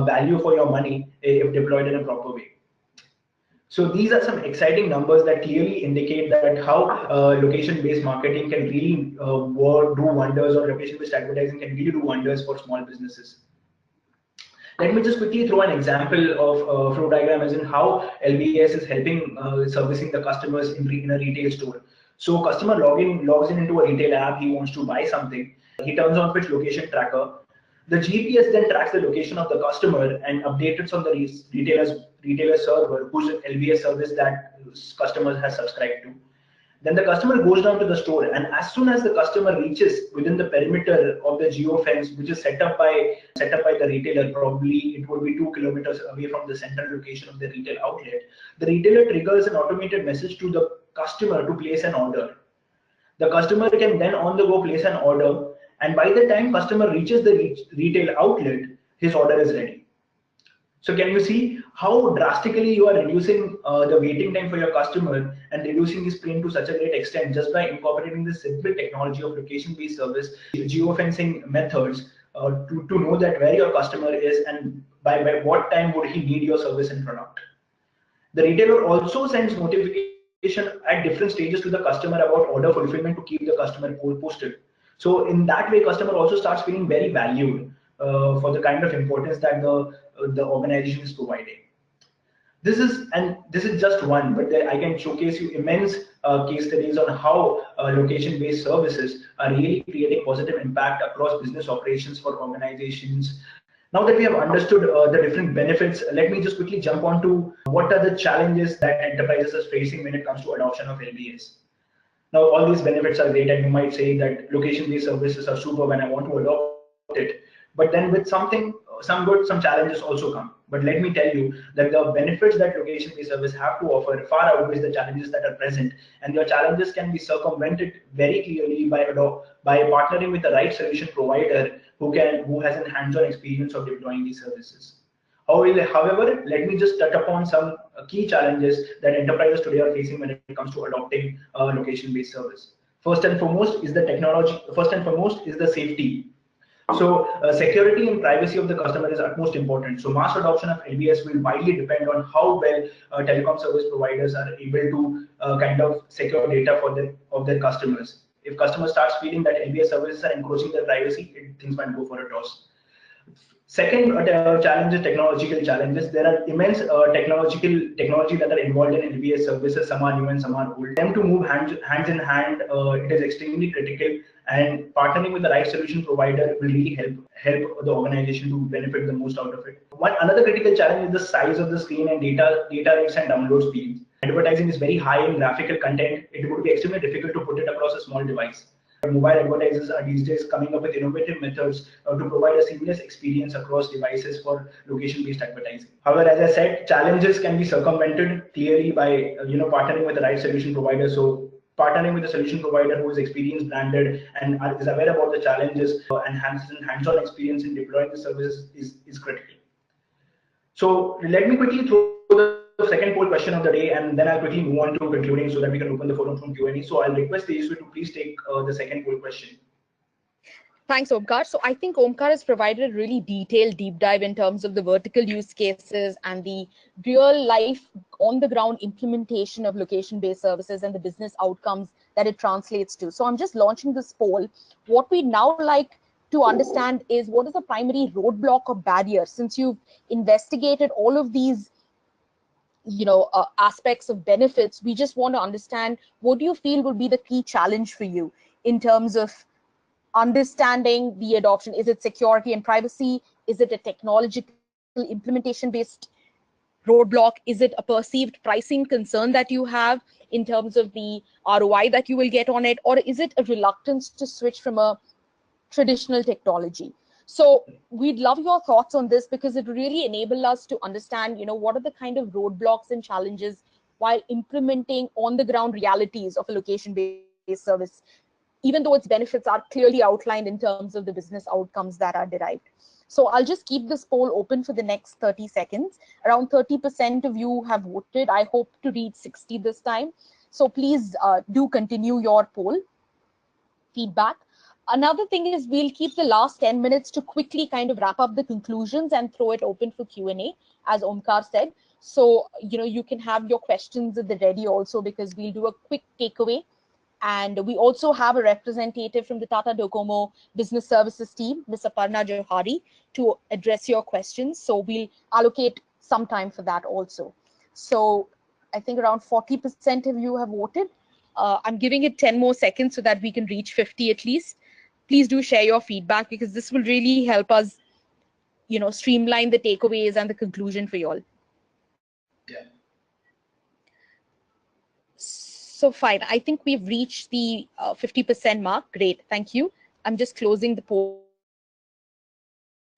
value for your money if deployed in a proper way. So these are some exciting numbers that clearly indicate that how location-based marketing can really do wonders, or location-based advertising can really do wonders for small businesses. Let me just quickly throw an example of flow diagram as in how LBS is helping servicing the customers in a retail store. So customer logs in into a retail app, he wants to buy something, he turns on which location tracker. The GPS then tracks the location of the customer and updates it on the retailer server, whose LBS service that customer has subscribed to. Then the customer goes down to the store, and as soon as the customer reaches within the perimeter of the geo fence, which is set up by the retailer, probably it would be 2 kilometers away from the central location of the retail outlet, the retailer triggers an automated message to the customer to place an order. The customer can then on the go place an order, and by the time customer reaches the retail outlet, his order is ready. So can you see how drastically you are reducing the waiting time for your customer and reducing his pain to such a great extent just by incorporating this simple technology of location-based service, geofencing methods to know that where your customer is and by what time would he need your service and product. The retailer also sends notification at different stages to the customer about order fulfillment to keep the customer posted. So in that way, customer also starts feeling very valued for the kind of importance that the organization is providing. This is just one, but I can showcase you immense case studies on how location-based services are really creating positive impact across business operations for organizations. Now that we have understood the different benefits, let me just quickly jump on to what are the challenges that enterprises are facing when it comes to adoption of LBS. Now, all these benefits are great, and you might say that location-based services are superb and I want to adopt it. But then with some good, some challenges also come. But let me tell you that the benefits that location-based service have to offer far outweighs the challenges that are present, and your challenges can be circumvented very clearly by partnering with the right solution provider who has a hands-on experience of deploying these services. However, let me just touch upon some key challenges that enterprises today are facing when it comes to adopting location-based service. First and foremost is the technology. First and foremost is the safety. So security and privacy of the customer is utmost important. So mass adoption of LBS will widely depend on how well telecom service providers are able to kind of secure data of their customers. If customers starts feeling that LBS services are encroaching their privacy, things might go for a toss. Second challenge is technological challenges. There are immense technology that are involved in LBS services. Some are new and some are old. Them to move hands in hand, it is extremely critical. And partnering with the right solution provider will really help the organization to benefit the most out of it. Another critical challenge is the size of the screen and data rates and download speeds. Advertising is very high in graphical content. It would be extremely difficult to put it across a small device. Mobile advertisers are these days coming up with innovative methods to provide a seamless experience across devices for location-based advertising. However, as I said, challenges can be circumvented clearly by partnering with the right solution provider. So partnering with a solution provider who is experienced, branded, and is aware about the challenges and hands-on experience in deploying the services is critical. So let me quickly throw the second poll question of the day, and then I'll quickly move on to concluding so that we can open the forum from Q&A. So I'll request Tejasvi to please take the second poll question. Thanks, Omkar. So I think Omkar has provided a really detailed deep dive in terms of the vertical use cases and the real life on the ground implementation of location-based services and the business outcomes that it translates to. So I'm just launching this poll. What we now like to understand is what is the primary roadblock or barrier, since you've investigated all of these aspects of benefits. We just want to understand, what do you feel will be the key challenge for you in terms of understanding the adoption? Is it security and privacy? Is it a technological implementation based roadblock? Is it a perceived pricing concern that you have in terms of the ROI that you will get on it? Or is it a reluctance to switch from a traditional technology? So we'd love your thoughts on this, because it really enable us to understand, what are the kind of roadblocks and challenges while implementing on the ground realities of a location based service, even though its benefits are clearly outlined in terms of the business outcomes that are derived. So I'll just keep this poll open for the next 30 seconds. Around 30% of you have voted. I hope to reach 60 this time. So please do continue your poll feedback. Another thing is, we'll keep the last 10 minutes to quickly kind of wrap up the conclusions and throw it open for Q&A, as Omkar said. So, you can have your questions at the ready also, because we'll do a quick takeaway. And we also have a representative from the Tata Docomo Business Services team, Ms. Aparna Johari, to address your questions. So we'll allocate some time for that also. So I think around 40% of you have voted. I'm giving it 10 more seconds so that we can reach 50 at least. Please do share your feedback, because this will really help us, streamline the takeaways and the conclusion for you all. Yeah. So fine. I think we've reached the 50% mark. Great. Thank you. I'm just closing the poll.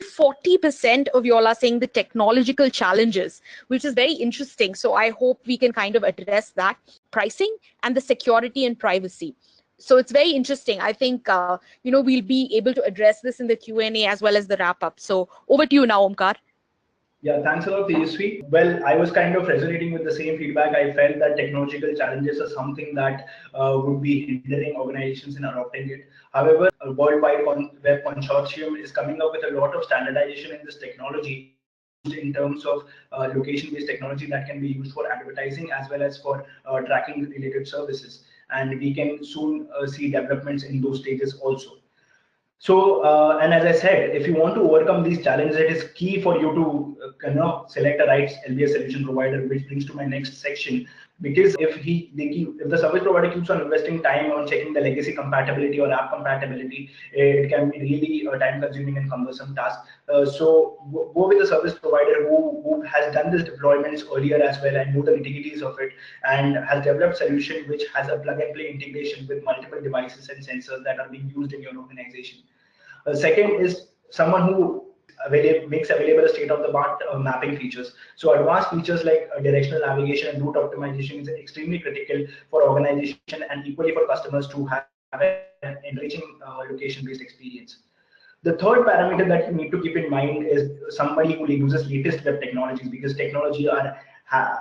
40% of y'all are saying the technological challenges, which is very interesting. So I hope we can kind of address that. Pricing and the security and privacy. So it's very interesting. I think, we'll be able to address this in the Q&A as well as the wrap up. So over to you now, Omkar. Yeah, thanks a lot, Tejasvi. Well, I was kind of resonating with the same feedback. I felt that technological challenges are something that would be hindering organizations in adopting it. However, a worldwide web consortium is coming up with a lot of standardization in this technology in terms of location-based technology that can be used for advertising as well as for tracking related services. And we can soon see developments in those stages also. So, and as I said, if you want to overcome these challenges, it is key for you to select a right LBS solution provider, which brings to my next section. Because if the service provider keeps on investing time on checking the legacy compatibility or app compatibility, it can be really a time-consuming and cumbersome task. So go with a service provider who has done these deployments earlier as well and know the nitty-gritties of it, and has developed solution which has a plug-and-play integration with multiple devices and sensors that are being used in your organization. Second is someone who makes available a state-of-the-art mapping features. So advanced features like directional navigation and route optimization is extremely critical for organization and equally for customers to have an enriching location-based experience. The third parameter that you need to keep in mind is somebody who uses latest web technologies, because technology are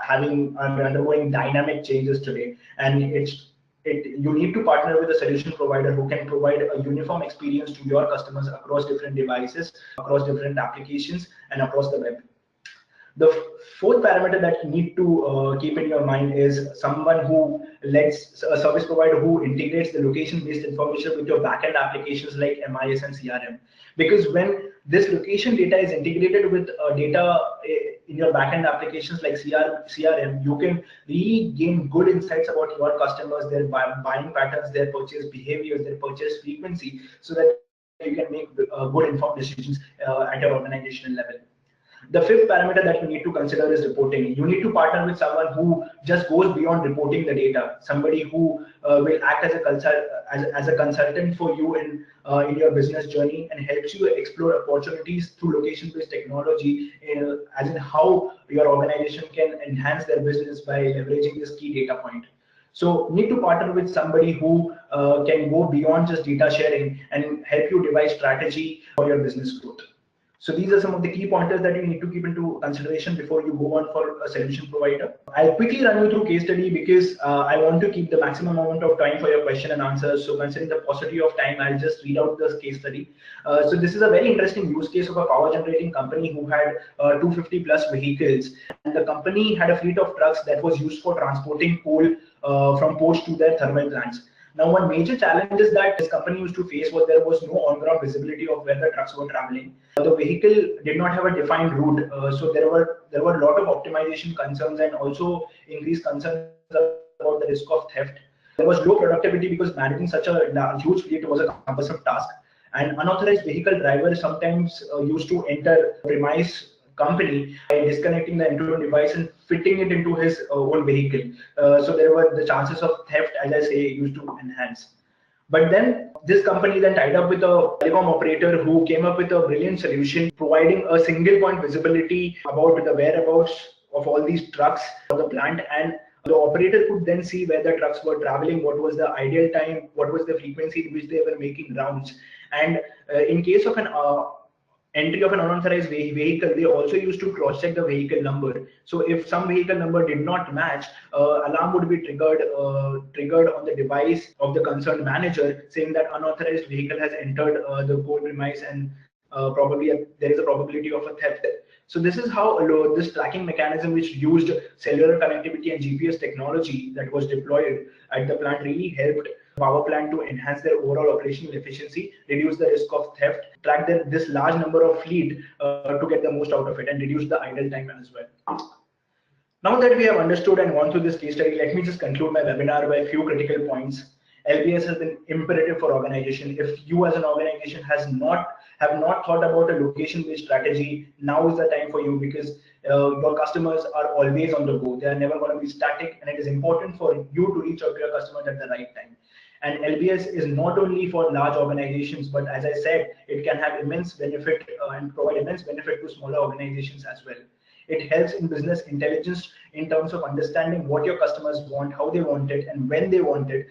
undergoing dynamic changes today, and you need to partner with a solution provider who can provide a uniform experience to your customers across different devices, across different applications, and across the web. The fourth parameter that you need to keep in your mind is someone who lets a service provider who integrates the location-based information with your backend applications like MIS and CRM. Because when this location data is integrated with data in your backend applications like CRM, you can really gain good insights about your customers, their buying patterns, their purchase behaviors, their purchase frequency, so that you can make good informed decisions at your organizational level. The fifth parameter that you need to consider is reporting. You need to partner with someone who just goes beyond reporting the data, somebody who will act as a consultant for you in your business journey and helps you explore opportunities through location-based technology, as in how your organization can enhance their business by leveraging this key data point. So you need to partner with somebody who can go beyond just data sharing and help you devise strategy for your business growth. So these are some of the key pointers that you need to keep into consideration before you go on for a solution provider. I'll quickly run you through case study because I want to keep the maximum amount of time for your question and answers. So considering the paucity of time, I'll just read out this case study. So this is a very interesting use case of a power generating company who had 250 plus vehicles, and the company had a fleet of trucks that was used for transporting coal from ports to their thermal plants. Now, one major challenge is that this company used to face was there was no on-ground visibility of where the trucks were traveling. The vehicle did not have a defined route, so there were a lot of optimization concerns and also increased concerns about the risk of theft. There was low productivity because managing such a huge fleet was a cumbersome task. And unauthorized vehicle drivers sometimes used to enter premise company by disconnecting the end-to-end device and fitting it into his own vehicle. So there were the chances of theft, as I say, used to enhance. But then this company then tied up with a telecom operator who came up with a brilliant solution, providing a single point visibility about the whereabouts of all these trucks for the plant, and the operator could then see where the trucks were traveling, what was the ideal time, what was the frequency in which they were making rounds. And in case of an entry of an unauthorized vehicle, they also used to cross-check the vehicle number. So if some vehicle number did not match, alarm would be triggered on the device of the concerned manager, saying that unauthorized vehicle has entered the coal premise, and probably there is a probability of a theft. So this is how this tracking mechanism, which used cellular connectivity and GPS technology that was deployed at the plant, really helped power plant to enhance their overall operational efficiency, reduce the risk of theft, track this large number of fleet to get the most out of it, and reduce the idle time as well. Now that we have understood and gone through this case study, let me just conclude my webinar by a few critical points. LBS has been imperative for organization. If you as an organization have not thought about a location-based strategy, now is the time for you, because your customers are always on the go. They are never going to be static, and it is important for you to reach out to your customers at the right time. And LBS is not only for large organizations, but as I said, it can have immense benefit and provide immense benefit to smaller organizations as well. It helps in business intelligence in terms of understanding what your customers want, how they want it, and when they want it,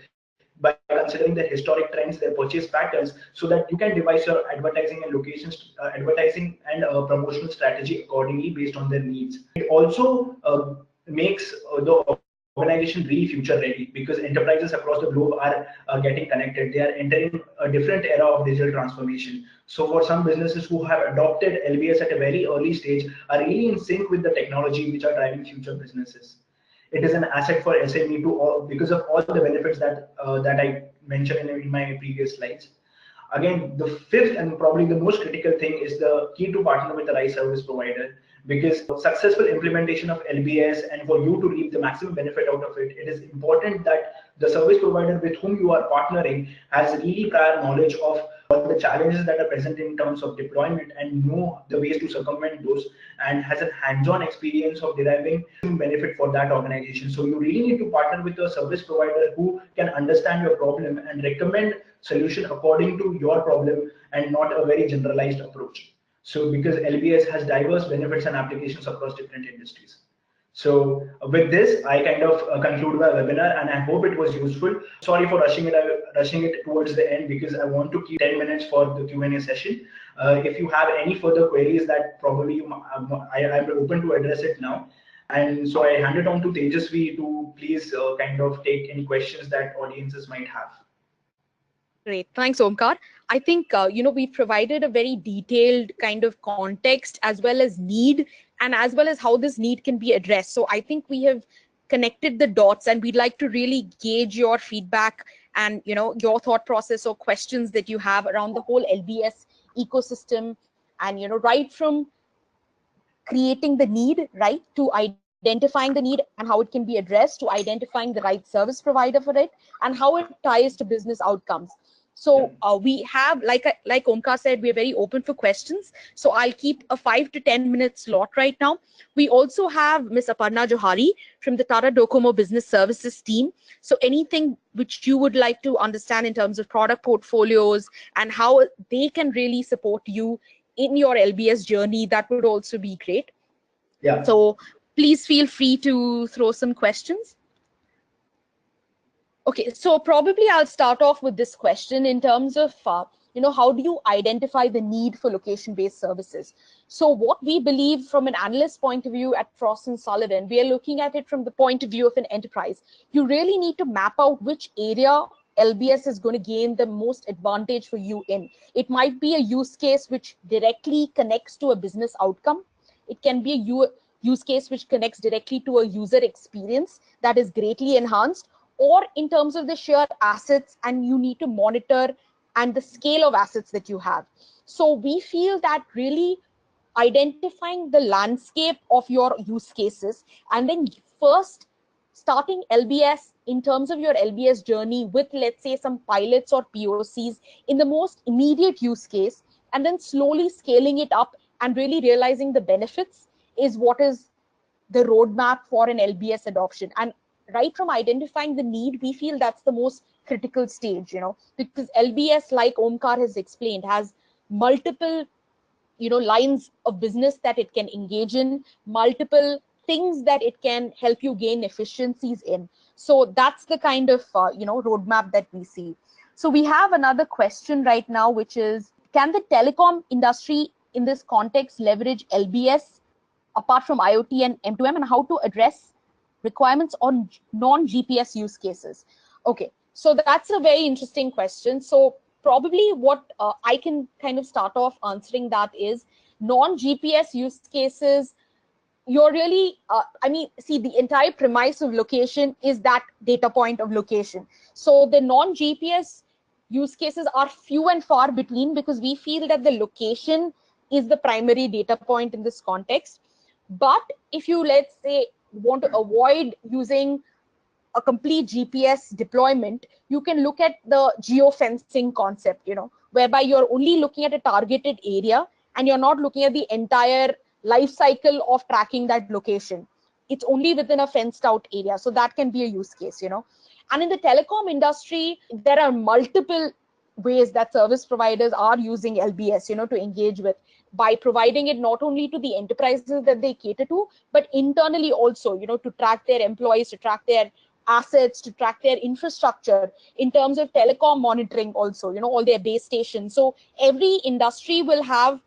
by considering their historic trends, their purchase patterns, so that you can devise your advertising and locations, advertising and promotional strategy accordingly based on their needs. It also makes the organization really future ready, because enterprises across the globe are getting connected. They are entering a different era of digital transformation. So for some businesses who have adopted LBS at a very early stage are really in sync with the technology which are driving future businesses. It is an asset for SME because of all the benefits that I mentioned in my previous slides. Again, the fifth and probably the most critical thing is the key to partner with the right service provider, because successful implementation of LBS and for you to reap the maximum benefit out of it, it is important that the service provider with whom you are partnering has really prior knowledge of all the challenges that are present in terms of deployment and know the ways to circumvent those, and has a hands-on experience of deriving benefit for that organization. So you really need to partner with a service provider who can understand your problem and recommend solution according to your problem, and not a very generalized approach. So because LBS has diverse benefits and applications across different industries. So with this, I kind of conclude my webinar, and I hope it was useful. Sorry for rushing it towards the end, because I want to keep 10 minutes for the Q&A session. If you have any further queries that probably I'm open to address it now. And so I hand it on to Tejasvi to please kind of take any questions that audiences might have. Great. Thanks, Omkar. I think, we provided a very detailed kind of context as well as need, and as well as how this need can be addressed. So I think we have connected the dots, and we'd like to really gauge your feedback and, your thought process or questions that you have around the whole LBS ecosystem, and, right from creating the need, right, to identifying the need and how it can be addressed, to identifying the right service provider for it, and how it ties to business outcomes. So we have, like Omkar said, we're very open for questions. So I'll keep a 5 to 10 minute slot right now. We also have Ms. Aparna Johari from the Tata Docomo Business Services team. So anything which you would like to understand in terms of product portfolios and how they can really support you in your LBS journey, that would also be great. Yeah. So please feel free to throw some questions. Okay, so probably I'll start off with this question in terms of how do you identify the need for location-based services? So what we believe from an analyst point of view at Frost & Sullivan, we are looking at it from the point of view of an enterprise. You really need to map out which area LBS is going to gain the most advantage for you in. It might be a use case which directly connects to a business outcome. It can be a use case which connects directly to a user experience that is greatly enhanced, or in terms of the sheer assets, and you need to monitor and the scale of assets that you have. So we feel that really identifying the landscape of your use cases, and then first starting LBS in terms of your LBS journey with, let's say, some pilots or POCs in the most immediate use case, and then slowly scaling it up and really realizing the benefits is what is the roadmap for an LBS adoption. And right from identifying the need, we feel that's the most critical stage, because LBS, like Omkar has explained, has multiple lines of business that it can engage in, multiple things that it can help you gain efficiencies in. So that's the kind of roadmap that we see. So we have another question right now, which is, can the telecom industry in this context leverage LBS apart from IoT and M2M, and how to address requirements on non-GPS use cases? Okay, so that's a very interesting question. So probably what I can kind of start off answering that is, non-GPS use cases, you're really, see, the entire premise of location is that data point of location. So the non-GPS use cases are few and far between, because we feel that the location is the primary data point in this context. But if you, let's say, want to avoid using a complete GPS deployment, you can look at the geofencing concept, whereby you're only looking at a targeted area and you're not looking at the entire life cycle of tracking that location. It's only within a fenced out area. So that can be a use case, And in the telecom industry, there are multiple ways that service providers are using LBS, to engage with, by providing it not only to the enterprises that they cater to, but internally also, to track their employees, to track their assets, to track their infrastructure, in terms of telecom monitoring also, all their base stations. So every industry will have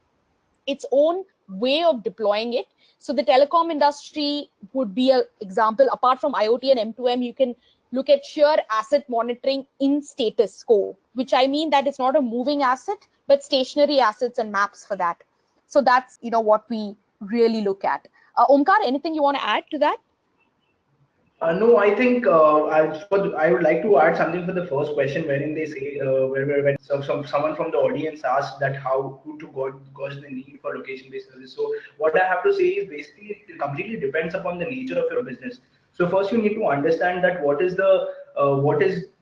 its own way of deploying it. So the telecom industry would be an example. Apart from IoT and M2M, you can look at sheer asset monitoring in status quo, which I mean that it's not a moving asset, but stationary assets and maps for that. So that's, what we really look at. Omkar, anything you want to add to that? No, I think I would like to add something for the first question, wherein they say when someone from the audience asked that how to gauge the need for location-based services. So what I have to say is, basically it completely depends upon the nature of your business. So first you need to understand that what is the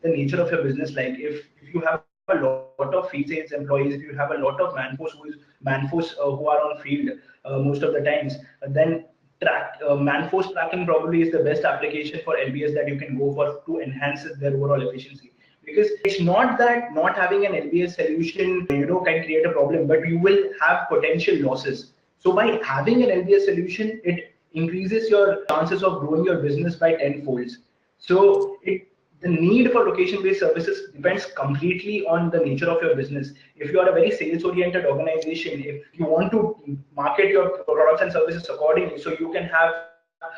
nature of your business like. If you have a lot of field sales employees, if you have a lot of manforce who are on field most of the times, then manforce tracking probably is the best application for LBS that you can go for to enhance their overall efficiency. Because it's not that not having an LBS solution, can create a problem, but you will have potential losses. So by having an LBS solution, it increases your chances of growing your business by 10 folds. So the need for location-based services depends completely on the nature of your business. If you are a very sales-oriented organization, if you want to market your products and services accordingly, so you can have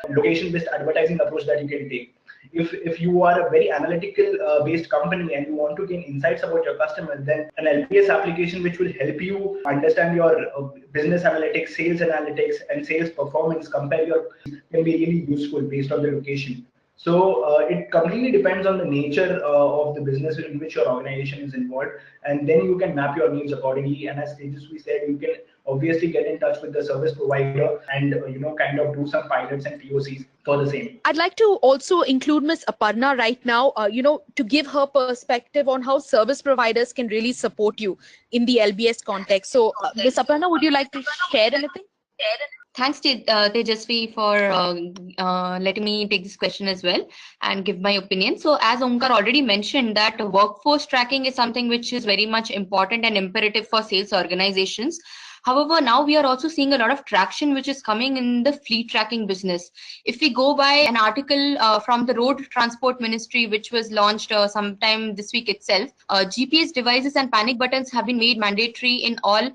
location-based advertising approach that you can take. If you are a very analytical based company and you want to gain insights about your customer, then an LBS application which will help you understand your business analytics, sales analytics, and sales performance, compare your, can be really useful based on the location. So it completely depends on the nature of the business in which your organization is involved, and then you can map your needs accordingly. And as Tejasvi said, you can obviously get in touch with the service provider and kind of do some pilots and POCs for the same. I'd like to also include Ms. Aparna right now, to give her perspective on how service providers can really support you in the LBS context. So, Ms. Aparna, would you like to share anything? Thanks, Tejasvi, for letting me take this question as well and give my opinion. So as Omkar already mentioned, that workforce tracking is something which is very much important and imperative for sales organizations. However, now we are also seeing a lot of traction which is coming in the fleet tracking business. If we go by an article from the Road Transport Ministry, which was launched sometime this week itself, GPS devices and panic buttons have been made mandatory in all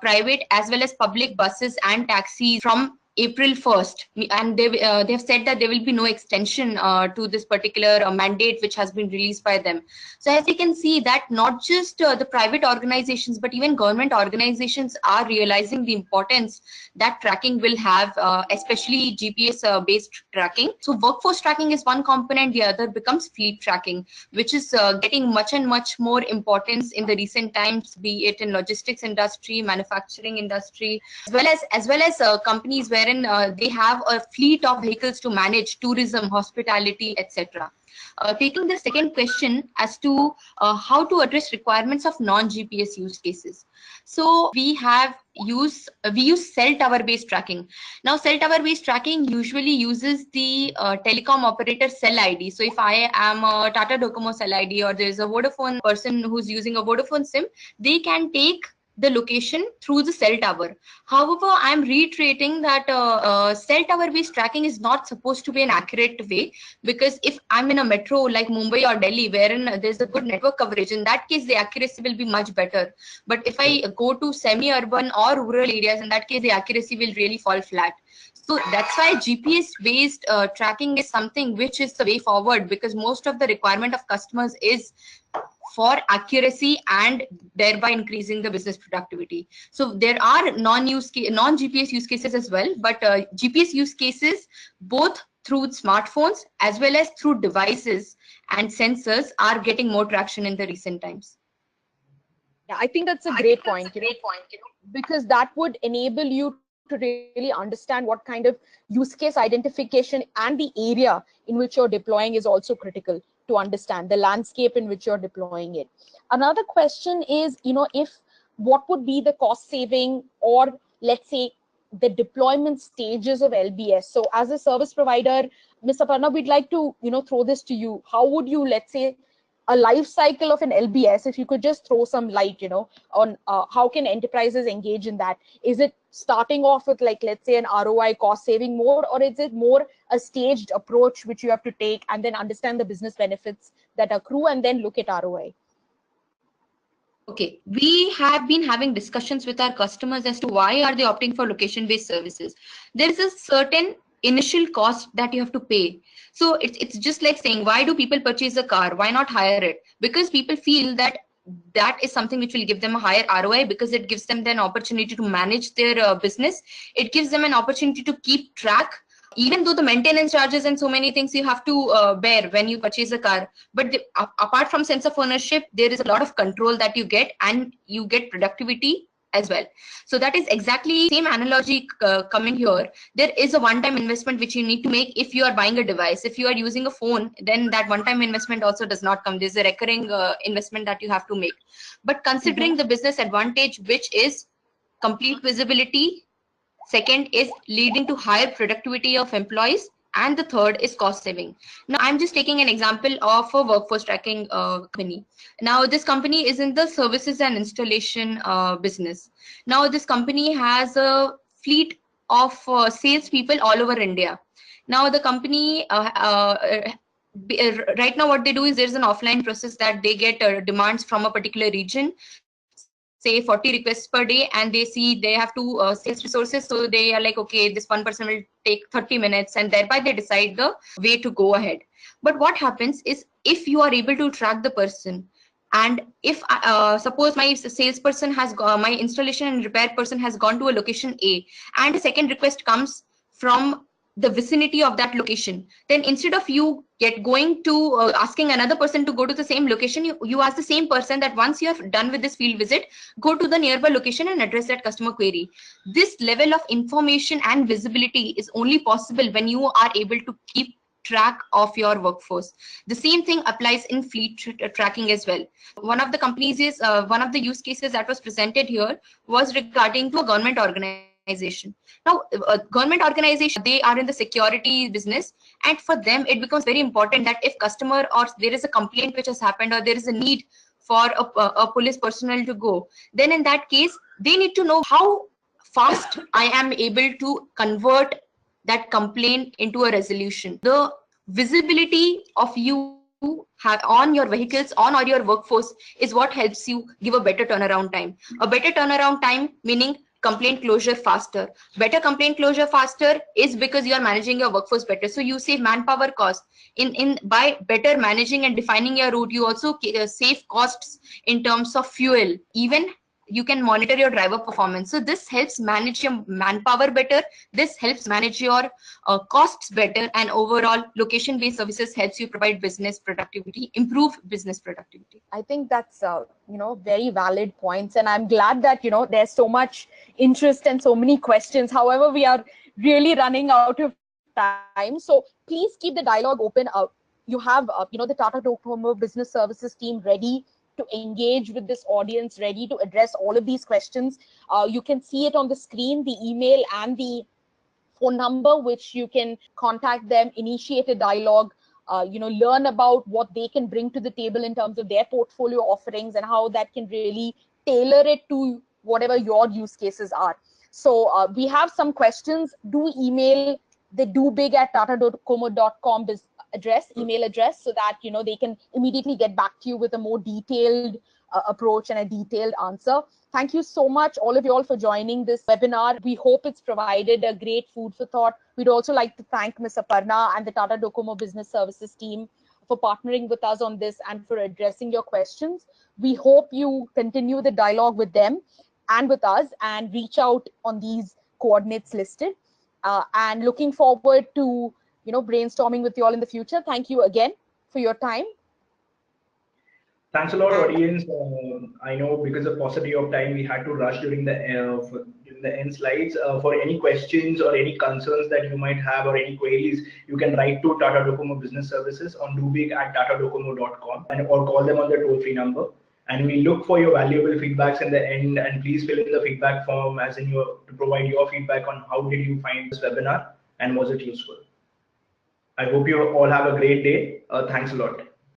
private as well as public buses and taxis from April 1st, and they've said that there will be no extension to this particular mandate which has been released by them. So as you can see that not just the private organizations but even government organizations are realizing the importance that tracking will have, especially GPS based tracking. So workforce tracking is one component, the other becomes fleet tracking, which is getting much and much more importance in the recent times, be it in logistics industry, manufacturing industry, as well as companies wherein they have a fleet of vehicles to manage tourism, hospitality, etc. Taking the second question as to how to address requirements of non-GPS use cases. So we use cell tower based tracking. Now cell tower based tracking usually uses the telecom operator cell ID. So if I am a Tata Docomo cell ID or there is a Vodafone person who's using a Vodafone SIM, they can take the location through the cell tower. However, I'm reiterating that cell tower based tracking is not supposed to be an accurate way, because if I'm in a metro like Mumbai or Delhi wherein there's a good network coverage, in that case the accuracy will be much better. But if I go to semi-urban or rural areas, in that case the accuracy will really fall flat. So that's why GPS based tracking is something which is the way forward, because most of the requirement of customers is for accuracy and thereby increasing the business productivity. So there are non-GPS use cases as well, but GPS use cases both through smartphones as well as through devices and sensors are getting more traction in the recent times. Yeah, I think that's a great point, because that would enable you to really understand what kind of use case identification and the area in which you're deploying is also critical to understand the landscape in which you're deploying it. Another question is, if what would be the cost saving, or let's say the deployment stages of LBS. So as a service provider, Ms. Aparna, we'd like to, throw this to you. How would you, let's say, a life cycle of an LBS, if you could just throw some light, on how can enterprises engage in that? Is it starting off with, like, let's say, an ROI cost saving mode, or is it more a staged approach which you have to take and then understand the business benefits that accrue and then look at ROI? Okay, we have been having discussions with our customers as to why are they opting for location-based services. There is a certain initial cost that you have to pay. So it's just like saying, why do people purchase a car? Why not hire it? Because people feel that that is something which will give them a higher ROI, because it gives them an opportunity to manage their business. It gives them an opportunity to keep track, even though the maintenance charges and so many things you have to bear when you purchase a car. But apart from sense of ownership, there is a lot of control that you get, and you get productivity as well. So that is exactly same analogy coming here. There is a one-time investment which you need to make if you are buying a device. If you are using a phone, then that one-time investment also does not come. There's a recurring investment that you have to make. But considering the business advantage, which is complete visibility, second is leading to higher productivity of employees, and the third is cost saving. Now I'm just taking an example of a workforce tracking company. Now this company is in the services and installation business. Now this company has a fleet of salespeople all over India. Now the company right now what they do is there's an offline process that they get demands from a particular region, say 40 requests per day, and they see they have two sales resources, so they are like, okay, this one person will take 30 minutes, and thereby they decide the way to go ahead. But what happens is, if you are able to track the person, and if suppose my salesperson has my installation and repair person has gone to a location A, and a second request comes from the vicinity of that location, then instead of you going to asking another person to go to the same location, you ask the same person that once you have done with this field visit, go to the nearby location and address that customer query. This level of information and visibility is only possible when you are able to keep track of your workforce. The same thing applies in fleet tracking as well. One of the companies is one of the use cases that was presented here was regarding to a government organization. Now government organization, they are in the security business, and for them it becomes very important that if customer or there is a complaint which has happened, or there is a need for a police personnel to go, then in that case they need to know how fast I am able to convert that complaint into a resolution. The visibility of you have on your vehicles, on or your workforce, is what helps you give a better turnaround time. A better turnaround time meaning complaint closure faster. Better complaint closure faster is because you are managing your workforce better. So you save manpower cost. In by better managing and defining your route, you also save costs in terms of fuel. Even you can monitor your driver performance. So this helps manage your manpower better. This helps manage your costs better, and overall location-based services helps you provide business productivity, improve business productivity. I think that's very valid points, and I'm glad that there's so much interest and so many questions. However, we are really running out of time, so please keep the dialogue open. You have the Tata Docomo Business Services team ready to engage with this audience, ready to address all of these questions. You can see it on the screen, the email and the phone number, which you can contact them, initiate a dialogue, learn about what they can bring to the table in terms of their portfolio offerings and how that can really tailor it to whatever your use cases are. So we have some questions. Do email the dobig@tatadocomo.com email address, so that they can immediately get back to you with a more detailed approach and a detailed answer. Thank you so much, all of you all, for joining this webinar. We hope it's provided a great food for thought. We'd also like to thank Ms. Aparna and the Tata Docomo Business Services team for partnering with us on this and for addressing your questions. We hope you continue the dialogue with them and with us and reach out on these coordinates listed. And looking forward to brainstorming with you all in the future. Thank you again for your time. Thanks a lot, audience. I know because of paucity of time, we had to rush during the end slides. For any questions or any concerns that you might have or any queries, you can write to Tata Docomo Business Services on dubig@tatadocomo.com or call them on the toll-free number. And we look for your valuable feedbacks in the end. And please fill in the feedback form as in to provide your feedback on how did you find this webinar and was it useful. I hope you all have a great day. Thanks a lot.